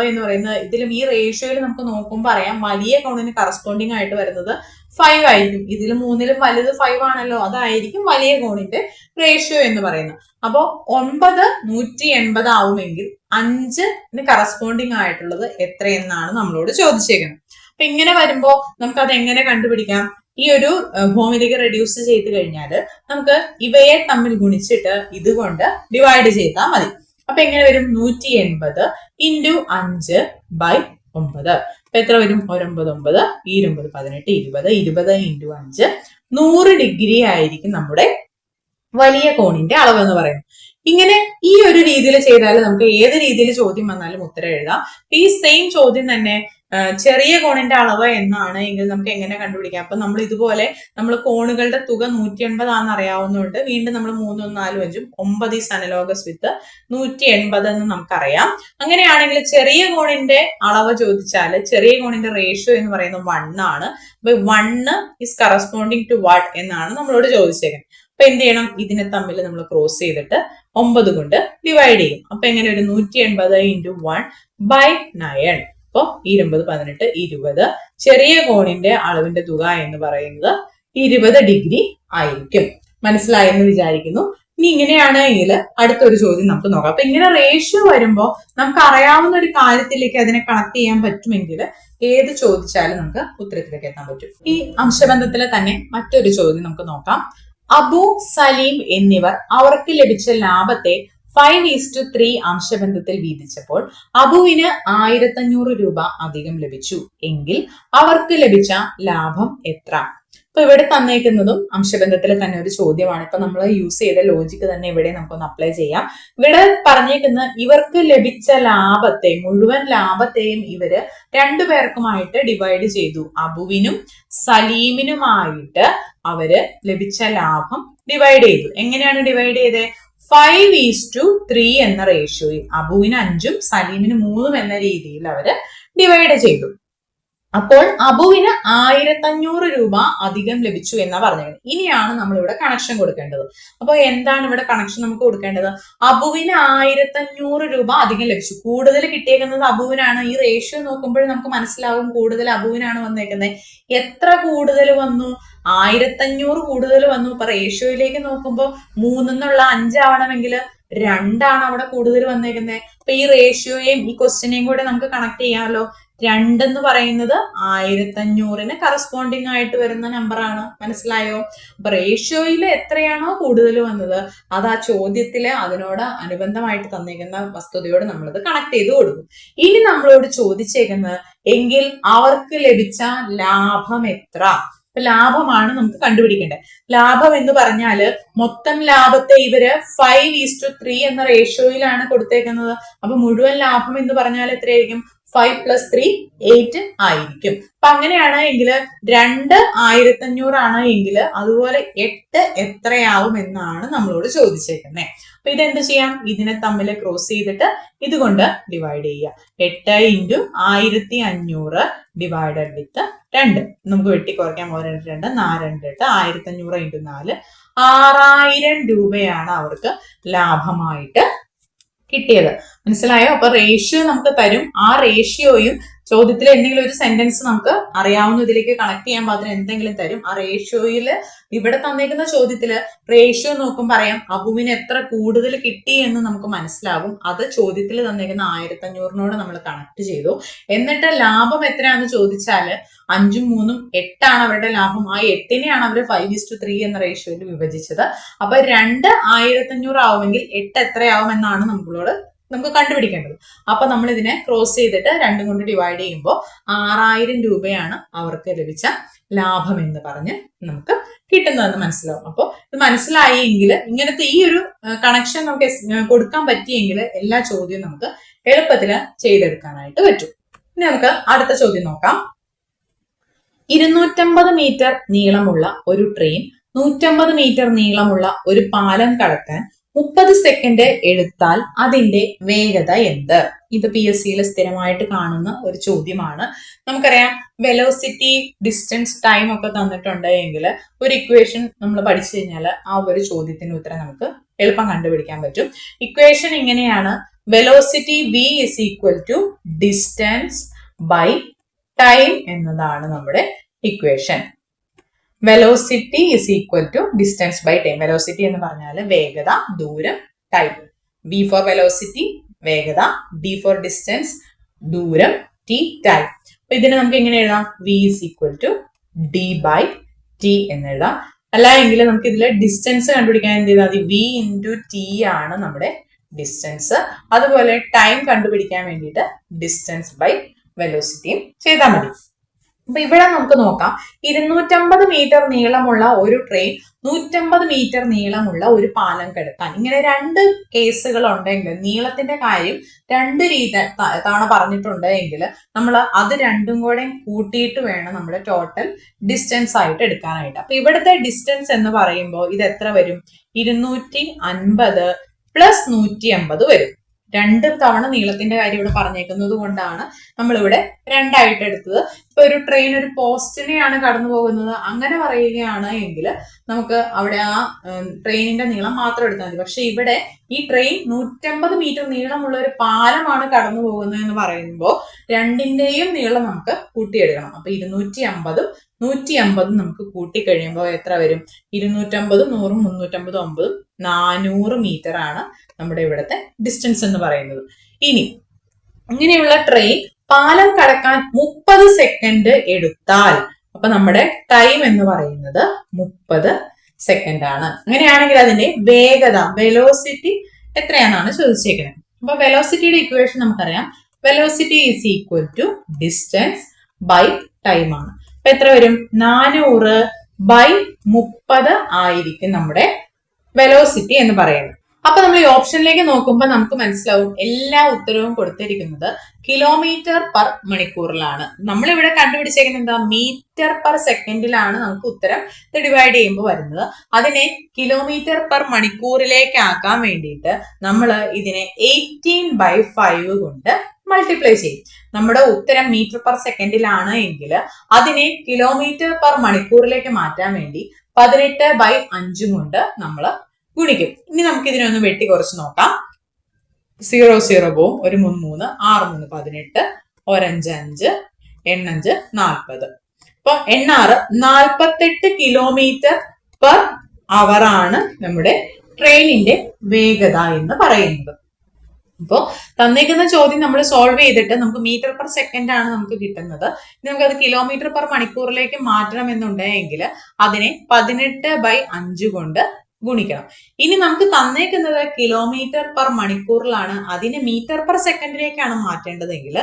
എന്ന് പറയുന്നത് ഇതിലും ഈ റേഷ്യോയിൽ നമുക്ക് നോക്കുമ്പോൾ അറിയാം വലിയ കോണിന് കറസ്പോണ്ടിങ് ആയിട്ട് വരുന്നത് 5 ആയിരിക്കും. ഇതിൽ 3ലും വലുത് 5 ആണല്ലോ, അതായിരിക്കും വലിയ കോണിന്റെ റേഷ്യോ എന്ന് പറയുന്നത്. അപ്പോ 9 180 ആവുമെങ്കിൽ 5ന് കറസ്പോണ്ടിങ് ആയിട്ടുള്ളത് എത്രയെന്നാണ് നമ്മളോട് ചോദിച്ചേക്കുന്നത്. അപ്പൊ ഇങ്ങനെ വരുമ്പോ നമുക്ക് അത് എങ്ങനെ കണ്ടുപിടിക്കാം? ഈ ഒരു ഭൂമിയിലേക്ക് റെഡ്യൂസ് ചെയ്ത് കഴിഞ്ഞാൽ നമുക്ക് ഇവയെ തമ്മിൽ ഗുണിച്ചിട്ട് ഇതുകൊണ്ട് ഡിവൈഡ് ചെയ്താൽ മതി. അപ്പൊ എങ്ങനെ വരും? 180 ഇൻറ്റു 5/9. അപ്പൊ എത്ര വരും? 9 9 18 20 20 ഇൻറ്റു 5 100 ഡിഗ്രി ആയിരിക്കും നമ്മുടെ വലിയ കോണിന്റെ അളവ് എന്ന് പറയുന്നത്. ഇങ്ങനെ ഈ ഒരു രീതിയിൽ ചെയ്താൽ നമുക്ക് ഏത് രീതിയിൽ ചോദ്യം വന്നാലും ഉത്തരം എഴുതാം. ഈ സെയിം ചോദ്യം തന്നെ ചെറിയ കോണിന്റെ അളവ് എന്നാണ് എങ്കിൽ നമുക്ക് എങ്ങനെ കണ്ടുപിടിക്കാം? അപ്പൊ നമ്മൾ ഇതുപോലെ നമ്മൾ കോണുകളുടെ തുക 180 ആണെന്ന് അറിയാവുന്നതുകൊണ്ട് വീണ്ടും നമ്മൾ 3 4 5 9 ഈസ് അനലോഗസ് വിത്ത് 180 എന്ന് നമുക്കറിയാം. അങ്ങനെയാണെങ്കിൽ ചെറിയ കോണിന്റെ അളവ് ചോദിച്ചാൽ ചെറിയ കോണിന്റെ റേഷ്യോ എന്ന് പറയുന്നത് 1 ആണ്. അപ്പൊ 1 ഈസ് കറസ്പോണ്ടിങ് ടു വാട്ട് എന്നാണ് നമ്മളോട് ചോദിച്ചേക്കുന്നത്. അപ്പൊ എന്ത് ചെയ്യണം? ഇതിനെ തമ്മിൽ നമ്മൾ ക്രോസ് ചെയ്തിട്ട് 9 കൊണ്ട് ഡിവൈഡ് ചെയ്യും. അപ്പൊ എങ്ങനെ ഒരു 180 ഇൻറ്റു 1/9. അപ്പൊ 20 18 20. ചെറിയ കോണിന്റെ അളവിന്റെ തുക എന്ന് പറയുന്നത് 20 ഡിഗ്രി ആയിരിക്കും. മനസ്സിലായെന്ന് വിചാരിക്കുന്നു. ഇനി ഇങ്ങനെയാണെങ്കിൽ അടുത്തൊരു ചോദ്യം നമുക്ക് നോക്കാം. അപ്പൊ ഇങ്ങനെ റേഷ്യോ വരുമ്പോൾ നമുക്ക് അറിയാവുന്ന ഒരു കാര്യത്തിലേക്ക് അതിനെ കണക്ട് ചെയ്യാൻ പറ്റുമെങ്കിൽ ഏത് ചോദിച്ചാലും നമുക്ക് ഉത്തരത്തിലേക്ക് എത്താൻ പറ്റും. ഈ അംശബന്ധത്തിലെ തന്നെ മറ്റൊരു ചോദ്യം നമുക്ക് നോക്കാം. അബു, സലീം എന്നിവർ അവർക്ക് ലഭിച്ച ലാഭത്തെ 5:3 അംശബന്ധത്തിൽ വീതിച്ചപ്പോൾ അബുവിന് 1500 രൂപ അധികം ലഭിച്ചു എങ്കിൽ അവർക്ക് ലഭിച്ച ലാഭം എത്ര? അപ്പൊ ഇവിടെ തന്നേക്കുന്നതും അംശബന്ധത്തിലെ തന്നെ ഒരു ചോദ്യമാണ്. ഇപ്പൊ നമ്മൾ യൂസ് ചെയ്ത ലോജിക്ക് തന്നെ ഇവിടെ നമുക്കൊന്ന് അപ്ലൈ ചെയ്യാം. ഇവിടെ പറഞ്ഞേക്കുന്ന ഇവർക്ക് ലഭിച്ച ലാഭത്തെ, മുഴുവൻ ലാഭത്തെയും ഇവര് രണ്ടുപേർക്കുമായിട്ട് ഡിവൈഡ് ചെയ്തു. അബുവിനും സലീമിനുമായിട്ട് അവര് ലഭിച്ച ലാഭം ഡിവൈഡ് ചെയ്തു. എങ്ങനെയാണ് ഡിവൈഡ് ചെയ്തത്? 5:3 എന്ന റേഷ്യോയിൽ അബുവിന് 5ഉം സലീമിന് 3ഉം എന്ന രീതിയിൽ അവര് ഡിവൈഡ് ചെയ്തു. അപ്പോൾ അബുവിന് 1500 രൂപ അധികം ലഭിച്ചു എന്നാ പറഞ്ഞത്. ഇനിയാണ് നമ്മൾ ഇവിടെ കണക്ഷൻ കൊടുക്കേണ്ടത്. അപ്പൊ എന്താണ് ഇവിടെ കണക്ഷൻ നമുക്ക് കൊടുക്കേണ്ടത്? അബുവിന് 1500 രൂപ അധികം ലഭിച്ചു. കൂടുതൽ കിട്ടിയേക്കുന്നത് അബുവിനാണ്. ഈ റേഷ്യോ നോക്കുമ്പോൾ നമുക്ക് മനസ്സിലാവും കൂടുതൽ അബുവിനാണ് വന്നേക്കുന്നത്. എത്ര കൂടുതൽ വന്നു? 1500 കൂടുതൽ വന്നു. ഇപ്പൊ റേഷ്യോയിലേക്ക് നോക്കുമ്പോൾ 3 എന്നുള്ള 5 ആവണമെങ്കിൽ 2 അവിടെ കൂടുതൽ വന്നേക്കുന്നത്. അപ്പൊ ഈ റേഷ്യോയെയും ഈ ക്വസ്റ്റ്യനെയും കൂടെ നമുക്ക് കണക്ട് ചെയ്യാമല്ലോ. 2 എന്ന് പറയുന്നത് 1500ന് കറസ്പോണ്ടിങ് ആയിട്ട് വരുന്ന നമ്പറാണ്. മനസ്സിലായോ? അപ്പൊ റേഷ്യോയിൽ എത്രയാണോ കൂടുതൽ വന്നത് അത് ആ ചോദ്യത്തില് അതിനോട് അനുബന്ധമായിട്ട് തന്നിരിക്കുന്ന വസ്തുതയോട് നമ്മളത് കണക്ട് ചെയ്ത് കൊടുക്കും. ഇനി നമ്മളോട് ചോദിച്ചേക്കുന്നത് എങ്കിൽ അവർക്ക് ലഭിച്ച ലാഭം എത്ര? ലാഭമാണ് നമുക്ക് കണ്ടുപിടിക്കേണ്ടത്. ലാഭം എന്ന് പറഞ്ഞാല് മൊത്തം ലാഭത്തെ ഇവര് 5:3 എന്ന റേഷ്യോയിലാണ് കൊടുത്തേക്കുന്നത്. അപ്പൊ മുഴുവൻ ലാഭം എന്ന് പറഞ്ഞാൽ എത്രയായിരിക്കും? 5 + 3 8 ആയിരിക്കും. അപ്പൊ അങ്ങനെയാണ് എങ്കിൽ 2 1500 ആണ് എങ്കിൽ അതുപോലെ 8 എത്രയാവും എന്നാണ് നമ്മളോട് ചോദിച്ചേക്കുന്നത്. അപ്പൊ ഇതെന്ത് ചെയ്യാം? ഇതിനെ തമ്മിൽ ക്രോസ് ചെയ്തിട്ട് ഇതുകൊണ്ട് ഡിവൈഡ് ചെയ്യുക. 8 × 1500 ഡിവൈഡഡ് വിത്ത് 2. നമുക്ക് വെട്ടി കുറയ്ക്കാൻ 2 2 4 2 8 1500 × 4 6000 രൂപയാണ് അവർക്ക് ലാഭമായിട്ട് കിട്ടിയത്. മനസ്സിലായോ? അപ്പൊ റേഷ്യോ നമുക്ക് തരും. ആ റേഷ്യോയും ചോദ്യത്തിൽ എന്തെങ്കിലും ഒരു സെന്റൻസ് നമുക്ക് അറിയാവുന്ന ഇതിലേക്ക് കണക്ട് ചെയ്യാൻ പാത്രം എന്തെങ്കിലും തരും. ആ റേഷ്യോയില് ഇവിടെ തന്നേക്കുന്ന ചോദ്യത്തില് റേഷ്യോ നോക്കുമ്പോൾ പറയാം അബുവിന് എത്ര കൂടുതൽ കിട്ടി എന്ന് നമുക്ക് മനസ്സിലാകും. അത് ചോദ്യത്തിൽ തന്നേക്കുന്ന 1500നോട് നമ്മൾ കണക്ട് ചെയ്തു. എന്നിട്ട് ലാഭം എത്രയാണെന്ന് ചോദിച്ചാല് 5ഉം 3ഉം 8 അവരുടെ ലാഭം. ആ 8നെയാണ് അവർ 5:3 എന്ന റേഷ്യോയിൽ വിഭജിച്ചത്. അപ്പൊ 2 1500 ആവുമെങ്കിൽ 8 എത്രയാവും എന്നാണ് നമുക്ക് കണ്ടുപിടിക്കേണ്ടത്. അപ്പൊ നമ്മൾ ഇതിനെ ക്രോസ് ചെയ്തിട്ട് 2 കൊണ്ട് ഡിവൈഡ് ചെയ്യുമ്പോൾ 6000 രൂപയാണ് അവർക്ക് ലഭിച്ച ലാഭം എന്ന് പറഞ്ഞ് നമുക്ക് കിട്ടുന്നതെന്ന് മനസ്സിലാവും. അപ്പോൾ ഇത് മനസ്സിലായെങ്കിൽ ഇങ്ങനത്തെ ഈ ഒരു കണക്ഷൻ നമുക്ക് കൊടുക്കാൻ പറ്റിയെങ്കിൽ എല്ലാ ചോദ്യവും നമുക്ക് എളുപ്പത്തിൽ ചെയ്തെടുക്കാനായിട്ട് പറ്റും. ഇനി നമുക്ക് അടുത്ത ചോദ്യം നോക്കാം. 250 മീറ്റർ നീളമുള്ള ഒരു ട്രെയിൻ 150 മീറ്റർ നീളമുള്ള ഒരു പാലം കടക്കാൻ 30 സെക്കൻഡ് എടുത്താൽ അതിന്റെ വേഗത എന്ത്? ഇത് PSCയിൽ സ്ഥിരമായിട്ട് കാണുന്ന ഒരു ചോദ്യമാണ്. നമുക്കറിയാം വെലോസിറ്റി, ഡിസ്റ്റൻസ്, ടൈം ഒക്കെ തന്നിട്ടുണ്ട് എങ്കിൽ ഒരു ഇക്വേഷൻ നമ്മൾ പഠിച്ചു കഴിഞ്ഞാൽ ആ ഒരു ചോദ്യത്തിന്റെ ഉത്തരം നമുക്ക് എളുപ്പം കണ്ടുപിടിക്കാൻ പറ്റും. ഇക്വേഷൻ ഇങ്ങനെയാണ്: velocity v = distance by time എന്നതാണ് നമ്മുടെ equation. Velocity = distance by time. Velocity എന്ന് പറഞ്ഞാൽ വേഗത, ദൂരം, ടൈം. v ഫോർ വെലോസിറ്റി വേഗത, d ഫോർ ഡിസ്റ്റൻസ് ദൂരം, t ടൈം. അപ്പൊ ഇതിനെ നമുക്ക് എങ്ങനെ എഴുതാം? v = d ബൈ ടി എന്ന് എഴുതാം. അല്ല എങ്കിൽ നമുക്ക് ഇതിലെ ഡിസ്റ്റൻസ് കണ്ടുപിടിക്കാൻ എന്ത് ചെയ്താൽ മതി? വി ഇൻറ്റു ടി ആണ് നമ്മുടെ ഡിസ്റ്റൻസ്. അതുപോലെ ടൈം കണ്ടുപിടിക്കാൻ വേണ്ടിയിട്ട് ഡിസ്റ്റൻസ് ബൈ വെലോസിറ്റിയും ചെയ്താൽ മതി. അപ്പൊ ഇവിടെ നമുക്ക് നോക്കാം, 250 മീറ്റർ നീളമുള്ള ഒരു ട്രെയിൻ 150 മീറ്റർ നീളമുള്ള ഒരു പാലം കടക്കാൻ. ഇങ്ങനെ രണ്ട് കേസുകൾ ഉണ്ടെങ്കിൽ, നീളത്തിന്റെ കാര്യം രണ്ട് തവണ പറഞ്ഞിട്ടുണ്ട് എങ്കിൽ നമ്മൾ അത് രണ്ടും കൂടെ കൂട്ടിയിട്ട് വേണം നമ്മൾ ടോട്ടൽ ഡിസ്റ്റൻസ് ആയിട്ട് എടുക്കാനായിട്ട്. അപ്പൊ ഇവിടുത്തെ ഡിസ്റ്റൻസ് എന്ന് പറയുമ്പോൾ ഇത് എത്ര വരും? 250 പ്ലസ് 150 വരും. രണ്ട് തവണ നീളത്തിന്റെ കാര്യം ഇവിടെ പറഞ്ഞേക്കുന്നത് കൊണ്ടാണ് നമ്മളിവിടെ രണ്ടായിട്ട് എടുത്തത്. ഇപ്പൊ ഒരു ട്രെയിൻ ഒരു പോസ്റ്റിനെയാണ് കടന്നു പോകുന്നത് അങ്ങനെ പറയുകയാണ് എങ്കിൽ നമുക്ക് അവിടെ ആ ട്രെയിനിന്റെ നീളം മാത്രം എടുത്താൽ മതി. പക്ഷെ ഇവിടെ ഈ ട്രെയിൻ 150 മീറ്റർ നീളമുള്ള ഒരു പാലമാണ് കടന്നു പോകുന്നത് എന്ന് പറയുമ്പോൾ രണ്ടിന്റെയും നീളം നമുക്ക് കൂട്ടിയെടുക്കണം. അപ്പൊ 250 150 നമുക്ക് കൂട്ടിക്കഴിയുമ്പോൾ എത്ര വരും? 250 100 350 9 400 മീറ്റർ ആണ് നമ്മുടെ ഇവിടുത്തെ ഡിസ്റ്റൻസ് എന്ന് പറയുന്നത്. ഇനി ഇങ്ങനെയുള്ള ട്രെയിൻ പാലം കടക്കാൻ 30 സെക്കൻഡ് എടുത്താൽ അപ്പൊ നമ്മുടെ ടൈം എന്ന് പറയുന്നത് 30 സെക്കൻഡ് ആണ്. അങ്ങനെയാണെങ്കിൽ അതിന്റെ വേഗത, വെലോസിറ്റി എത്രയാണെന്നാണ് ചോദിച്ചേക്കുന്നത്. അപ്പൊ വെലോസിറ്റിയുടെ ഇക്വേഷൻ നമുക്കറിയാം. Velocity is equal to distance by time ആണ്. അപ്പൊ എത്ര വരും? 400 ബൈ 30 ആയിരിക്കും നമ്മുടെ വെലോസിറ്റി എന്ന് പറയുന്നത്. അപ്പൊ നമ്മൾ ഈ ഓപ്ഷനിലേക്ക് നോക്കുമ്പോൾ നമുക്ക് മനസ്സിലാവും എല്ലാ ഉത്തരവും കൊടുത്തിരിക്കുന്നത് കിലോമീറ്റർ പെർ മണിക്കൂറിലാണ്. നമ്മളിവിടെ കണ്ടുപിടിച്ചേക്കുന്നത് എന്താ? മീറ്റർ പെർ സെക്കൻഡിലാണ് നമുക്ക് ഉത്തരം ഡിവൈഡ് ചെയ്യുമ്പോൾ വരുന്നത്. അതിനെ കിലോമീറ്റർ പെർ മണിക്കൂറിലേക്ക് ആക്കാൻ വേണ്ടിയിട്ട് നമ്മൾ ഇതിനെ 18/5 കൊണ്ട് മൾട്ടിപ്ലൈ ചെയ്യും. നമ്മുടെ ഉത്തരം മീറ്റർ പെർ സെക്കൻഡിലാണ് എങ്കിൽ അതിനെ കിലോമീറ്റർ പെർ മണിക്കൂറിലേക്ക് മാറ്റാൻ വേണ്ടി 18/5 കൊണ്ട് നമ്മൾ ഗുണിക്കും. ഇനി നമുക്ക് ഇതിനൊന്ന് വെട്ടി കുറച്ച് നോക്കാം. 0 0 പോവും, ഒരു 3 6 3 18 1 5 8 40. അപ്പൊ 48 കിലോമീറ്റർ പെർ അവർ ആണ് നമ്മുടെ ട്രെയിനിന്റെ വേഗത എന്ന് പറയുന്നത്. അപ്പോൾ തന്നേക്കുന്ന ചോദ്യം നമ്മൾ സോൾവ് ചെയ്തിട്ട് നമുക്ക് മീറ്റർ പെർ സെക്കൻഡ് ആണ് നമുക്ക് കിട്ടുന്നത്. ഇനി നമുക്കത് കിലോമീറ്റർ പെർ മണിക്കൂറിലേക്ക് മാറ്റണം എന്നുണ്ടെങ്കിൽ അതിനെ 18/5 കൊണ്ട് ഗുണിക്കണം. ഇനി നമുക്ക് തന്നേക്കുന്നത് കിലോമീറ്റർ പെർ മണിക്കൂറിലാണ്, അതിനെ മീറ്റർ പെർ സെക്കൻഡിലേക്കാണ് മാറ്റേണ്ടതെങ്കിൽ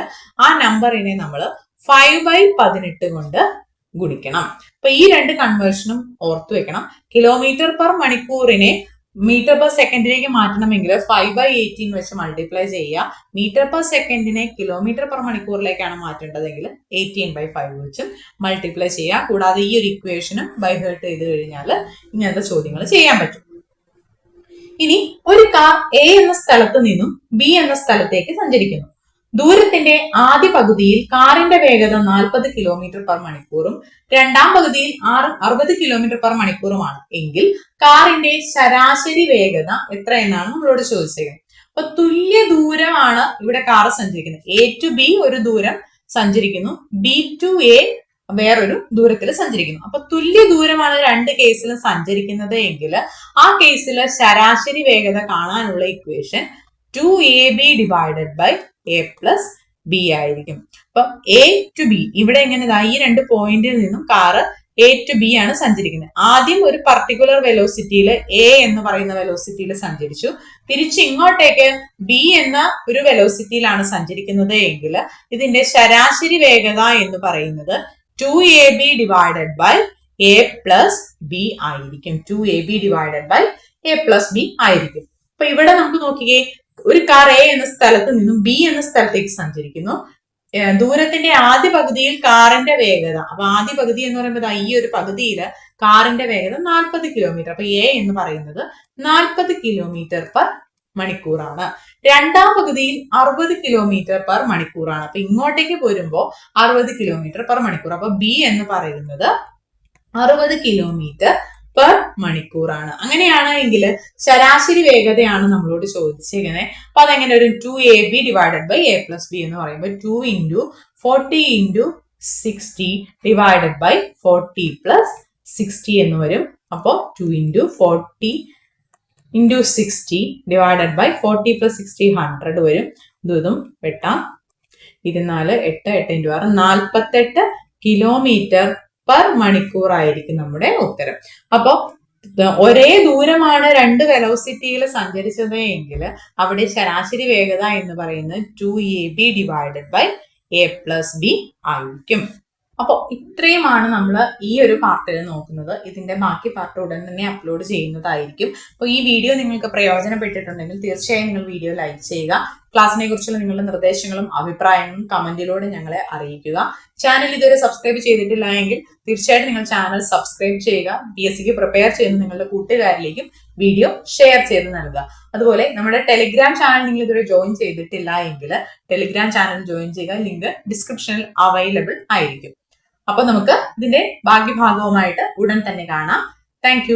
ആ നമ്പറിനെ നമ്മൾ 5/18 കൊണ്ട് ഗുണിക്കണം. അപ്പൊ ഈ രണ്ട് കൺവേർഷനും ഓർത്തു വെക്കണം. കിലോമീറ്റർ പെർ മണിക്കൂറിനെ മീറ്റർ പെർ സെക്കൻഡിലേക്ക് മാറ്റണമെങ്കിൽ 5/18 വെച്ച് മൾട്ടിപ്ലൈ ചെയ്യുക. മീറ്റർ പെർ സെക്കൻഡിനെ കിലോമീറ്റർ പെർ മണിക്കൂറിലേക്കാണ് മാറ്റേണ്ടതെങ്കിൽ 18/5 വെച്ച് മൾട്ടിപ്ലൈ ചെയ്യുക. കൂടാതെ ഈ ഒരു ഇക്വേഷനും ബൈ ഹേർട്ട് ചെയ്ത് കഴിഞ്ഞാൽ ഇങ്ങനത്തെ ചോദ്യങ്ങൾ ചെയ്യാൻ പറ്റും. ഇനി ഒരു കാർ എ എന്ന സ്ഥലത്ത് നിന്നും ബി എന്ന സ്ഥലത്തേക്ക് സഞ്ചരിക്കുന്നു. ദൂരത്തിന്റെ ആദ്യ പകുതിയിൽ കാറിന്റെ വേഗത 40 കിലോമീറ്റർ പെർ മണിക്കൂറും രണ്ടാം പകുതിയിൽ 60 കിലോമീറ്റർ പെർ മണിക്കൂറുമാണ് എങ്കിൽ കാറിന്റെ ശരാശരി വേഗത എത്ര എന്നാണ് നമ്മളോട് ചോദിച്ചേക്കുന്നത്. അപ്പൊ തുല്യ ദൂരമാണ് ഇവിടെ കാർ സഞ്ചരിക്കുന്നത്. എ ടു ബി ഒരു ദൂരം സഞ്ചരിക്കുന്നു, ബി ടു എ വേറൊരു ദൂരത്തിൽ സഞ്ചരിക്കുന്നു. അപ്പൊ തുല്യ ദൂരമാണ് രണ്ട് കേസിലും സഞ്ചരിക്കുന്നത് എങ്കിൽ ആ കേസിൽ ശരാശരി വേഗത കാണാനുള്ള equation 2ab divided by a plus B ആയിരിക്കും. അപ്പൊ എ ടു ബി ഇവിടെ എങ്ങനെയാ? ഈ രണ്ട് പോയിന്റിൽ നിന്നും കാറ് എ ടു ബി ആണ് സഞ്ചരിക്കുന്നത്. ആദ്യം ഒരു പർട്ടിക്കുലർ വെലോസിറ്റിയിൽ എ എന്ന് പറയുന്ന വെലോസിറ്റിയിൽ സഞ്ചരിച്ചു, തിരിച്ച് ഇങ്ങോട്ടേക്ക് ബി എന്ന ഒരു വെലോസിറ്റിയിലാണ് സഞ്ചരിക്കുന്നത് എങ്കിൽ ഇതിന്റെ ശരാശരി വേഗത എന്ന് പറയുന്നത് 2ab divided by a plus B ആയിരിക്കും. 2ab divided by a plus B ആയിരിക്കും. അപ്പൊ ഇവിടെ നമുക്ക് നോക്കിക്കേ, ഒരു കാർ എ എന്ന സ്ഥലത്ത് നിന്നും ബി എന്ന സ്ഥലത്തേക്ക് സഞ്ചരിക്കുന്നു. ദൂരത്തിന്റെ ആദ്യ പകുതിയിൽ കാറിന്റെ വേഗത, അപ്പൊ ആദ്യ പകുതി എന്ന് പറയുമ്പോൾ ഈ ഒരു പകുതിയിൽ കാറിന്റെ വേഗത 40 കിലോമീറ്റർ. അപ്പൊ എ എന്ന് പറയുന്നത് 40 കിലോമീറ്റർ പെർ മണിക്കൂറാണ്. രണ്ടാം പകുതിയിൽ 60 കിലോമീറ്റർ പെർ മണിക്കൂറാണ്. അപ്പൊ ഇങ്ങോട്ടേക്ക് പോരുമ്പോൾ 60 കിലോമീറ്റർ പെർ മണിക്കൂർ. അപ്പൊ ബി എന്ന് പറയുന്നത് 60 കിലോമീറ്റർ പെർ മണിക്കൂറാണ്. അങ്ങനെയാണെങ്കിൽ ശരാശരി വേഗതയാണ് നമ്മളോട് ചോദിച്ചിരിക്കുന്നത്. അപ്പൊ അതെങ്ങനെ ഒരു 2ab divided by a plus B എന്ന് പറയുമ്പോൾ 2 × 40 × 60 ഡിവൈഡഡ് ബൈ 40 പ്ലസ് 60 എന്ന് വരും. അപ്പോൾ 2 × 40 × 60 ഡിവൈഡഡ് ബൈ 40 പ്ലസ് 60 100 വരും. ഇതും വെട്ടാം. 24 8 8 × 6 48 കിലോമീറ്റർ പെർ മണിക്കൂർ ആയിരിക്കും നമ്മുടെ ഉത്തരം. അപ്പൊ ഒരേ ദൂരമാണ് രണ്ട് വെലോസിറ്റിയിൽ സഞ്ചരിച്ചത് എങ്കിൽ അവിടെ ശരാശരി വേഗത എന്ന് പറയുന്നത് 2ab ഡിവൈഡഡ് ബൈ a+b ആയിരിക്കും. അപ്പോൾ ഇത്രയുമാണ് നമ്മൾ ഈ ഒരു പാർട്ടിൽ നോക്കുന്നത്. ഇതിന്റെ ബാക്കി പാർട്ട് ഉടൻ തന്നെ അപ്ലോഡ് ചെയ്യുന്നതായിരിക്കും. അപ്പോൾ ഈ വീഡിയോ നിങ്ങൾക്ക് പ്രയോജനപ്പെട്ടിട്ടുണ്ടെങ്കിൽ തീർച്ചയായും നിങ്ങൾ വീഡിയോ ലൈക്ക് ചെയ്യുക. ക്ലാസ്സിനെ കുറിച്ചുള്ള നിങ്ങളുടെ നിർദ്ദേശങ്ങളും അഭിപ്രായങ്ങളും കമന്റിലൂടെ ഞങ്ങളെ അറിയിക്കുക. ചാനൽ ഇതുവരെ സബ്സ്ക്രൈബ് ചെയ്തിട്ടില്ല എങ്കിൽ തീർച്ചയായിട്ടും നിങ്ങൾ ചാനൽ സബ്സ്ക്രൈബ് ചെയ്യുക. PSCക്ക് പ്രിപ്പയർ ചെയ്യുന്ന നിങ്ങളുടെ കൂട്ടുകാരിലേക്കും വീഡിയോ ഷെയർ ചെയ്ത് നൽകുക. അതുപോലെ നമ്മുടെ ടെലിഗ്രാം ചാനൽ നിങ്ങൾ ഇതുവരെ ജോയിൻ ചെയ്തിട്ടില്ല എങ്കിൽ ടെലിഗ്രാം ചാനൽ ജോയിൻ ചെയ്യുക. ലിങ്ക് ഡിസ്ക്രിപ്ഷനിൽ അവൈലബിൾ ആയിരിക്കും. അപ്പൊ നമുക്ക് ഇതിന്റെ ബാക്കി ഭാഗവുമായിട്ട് ഉടൻ തന്നെ കാണാം. താങ്ക്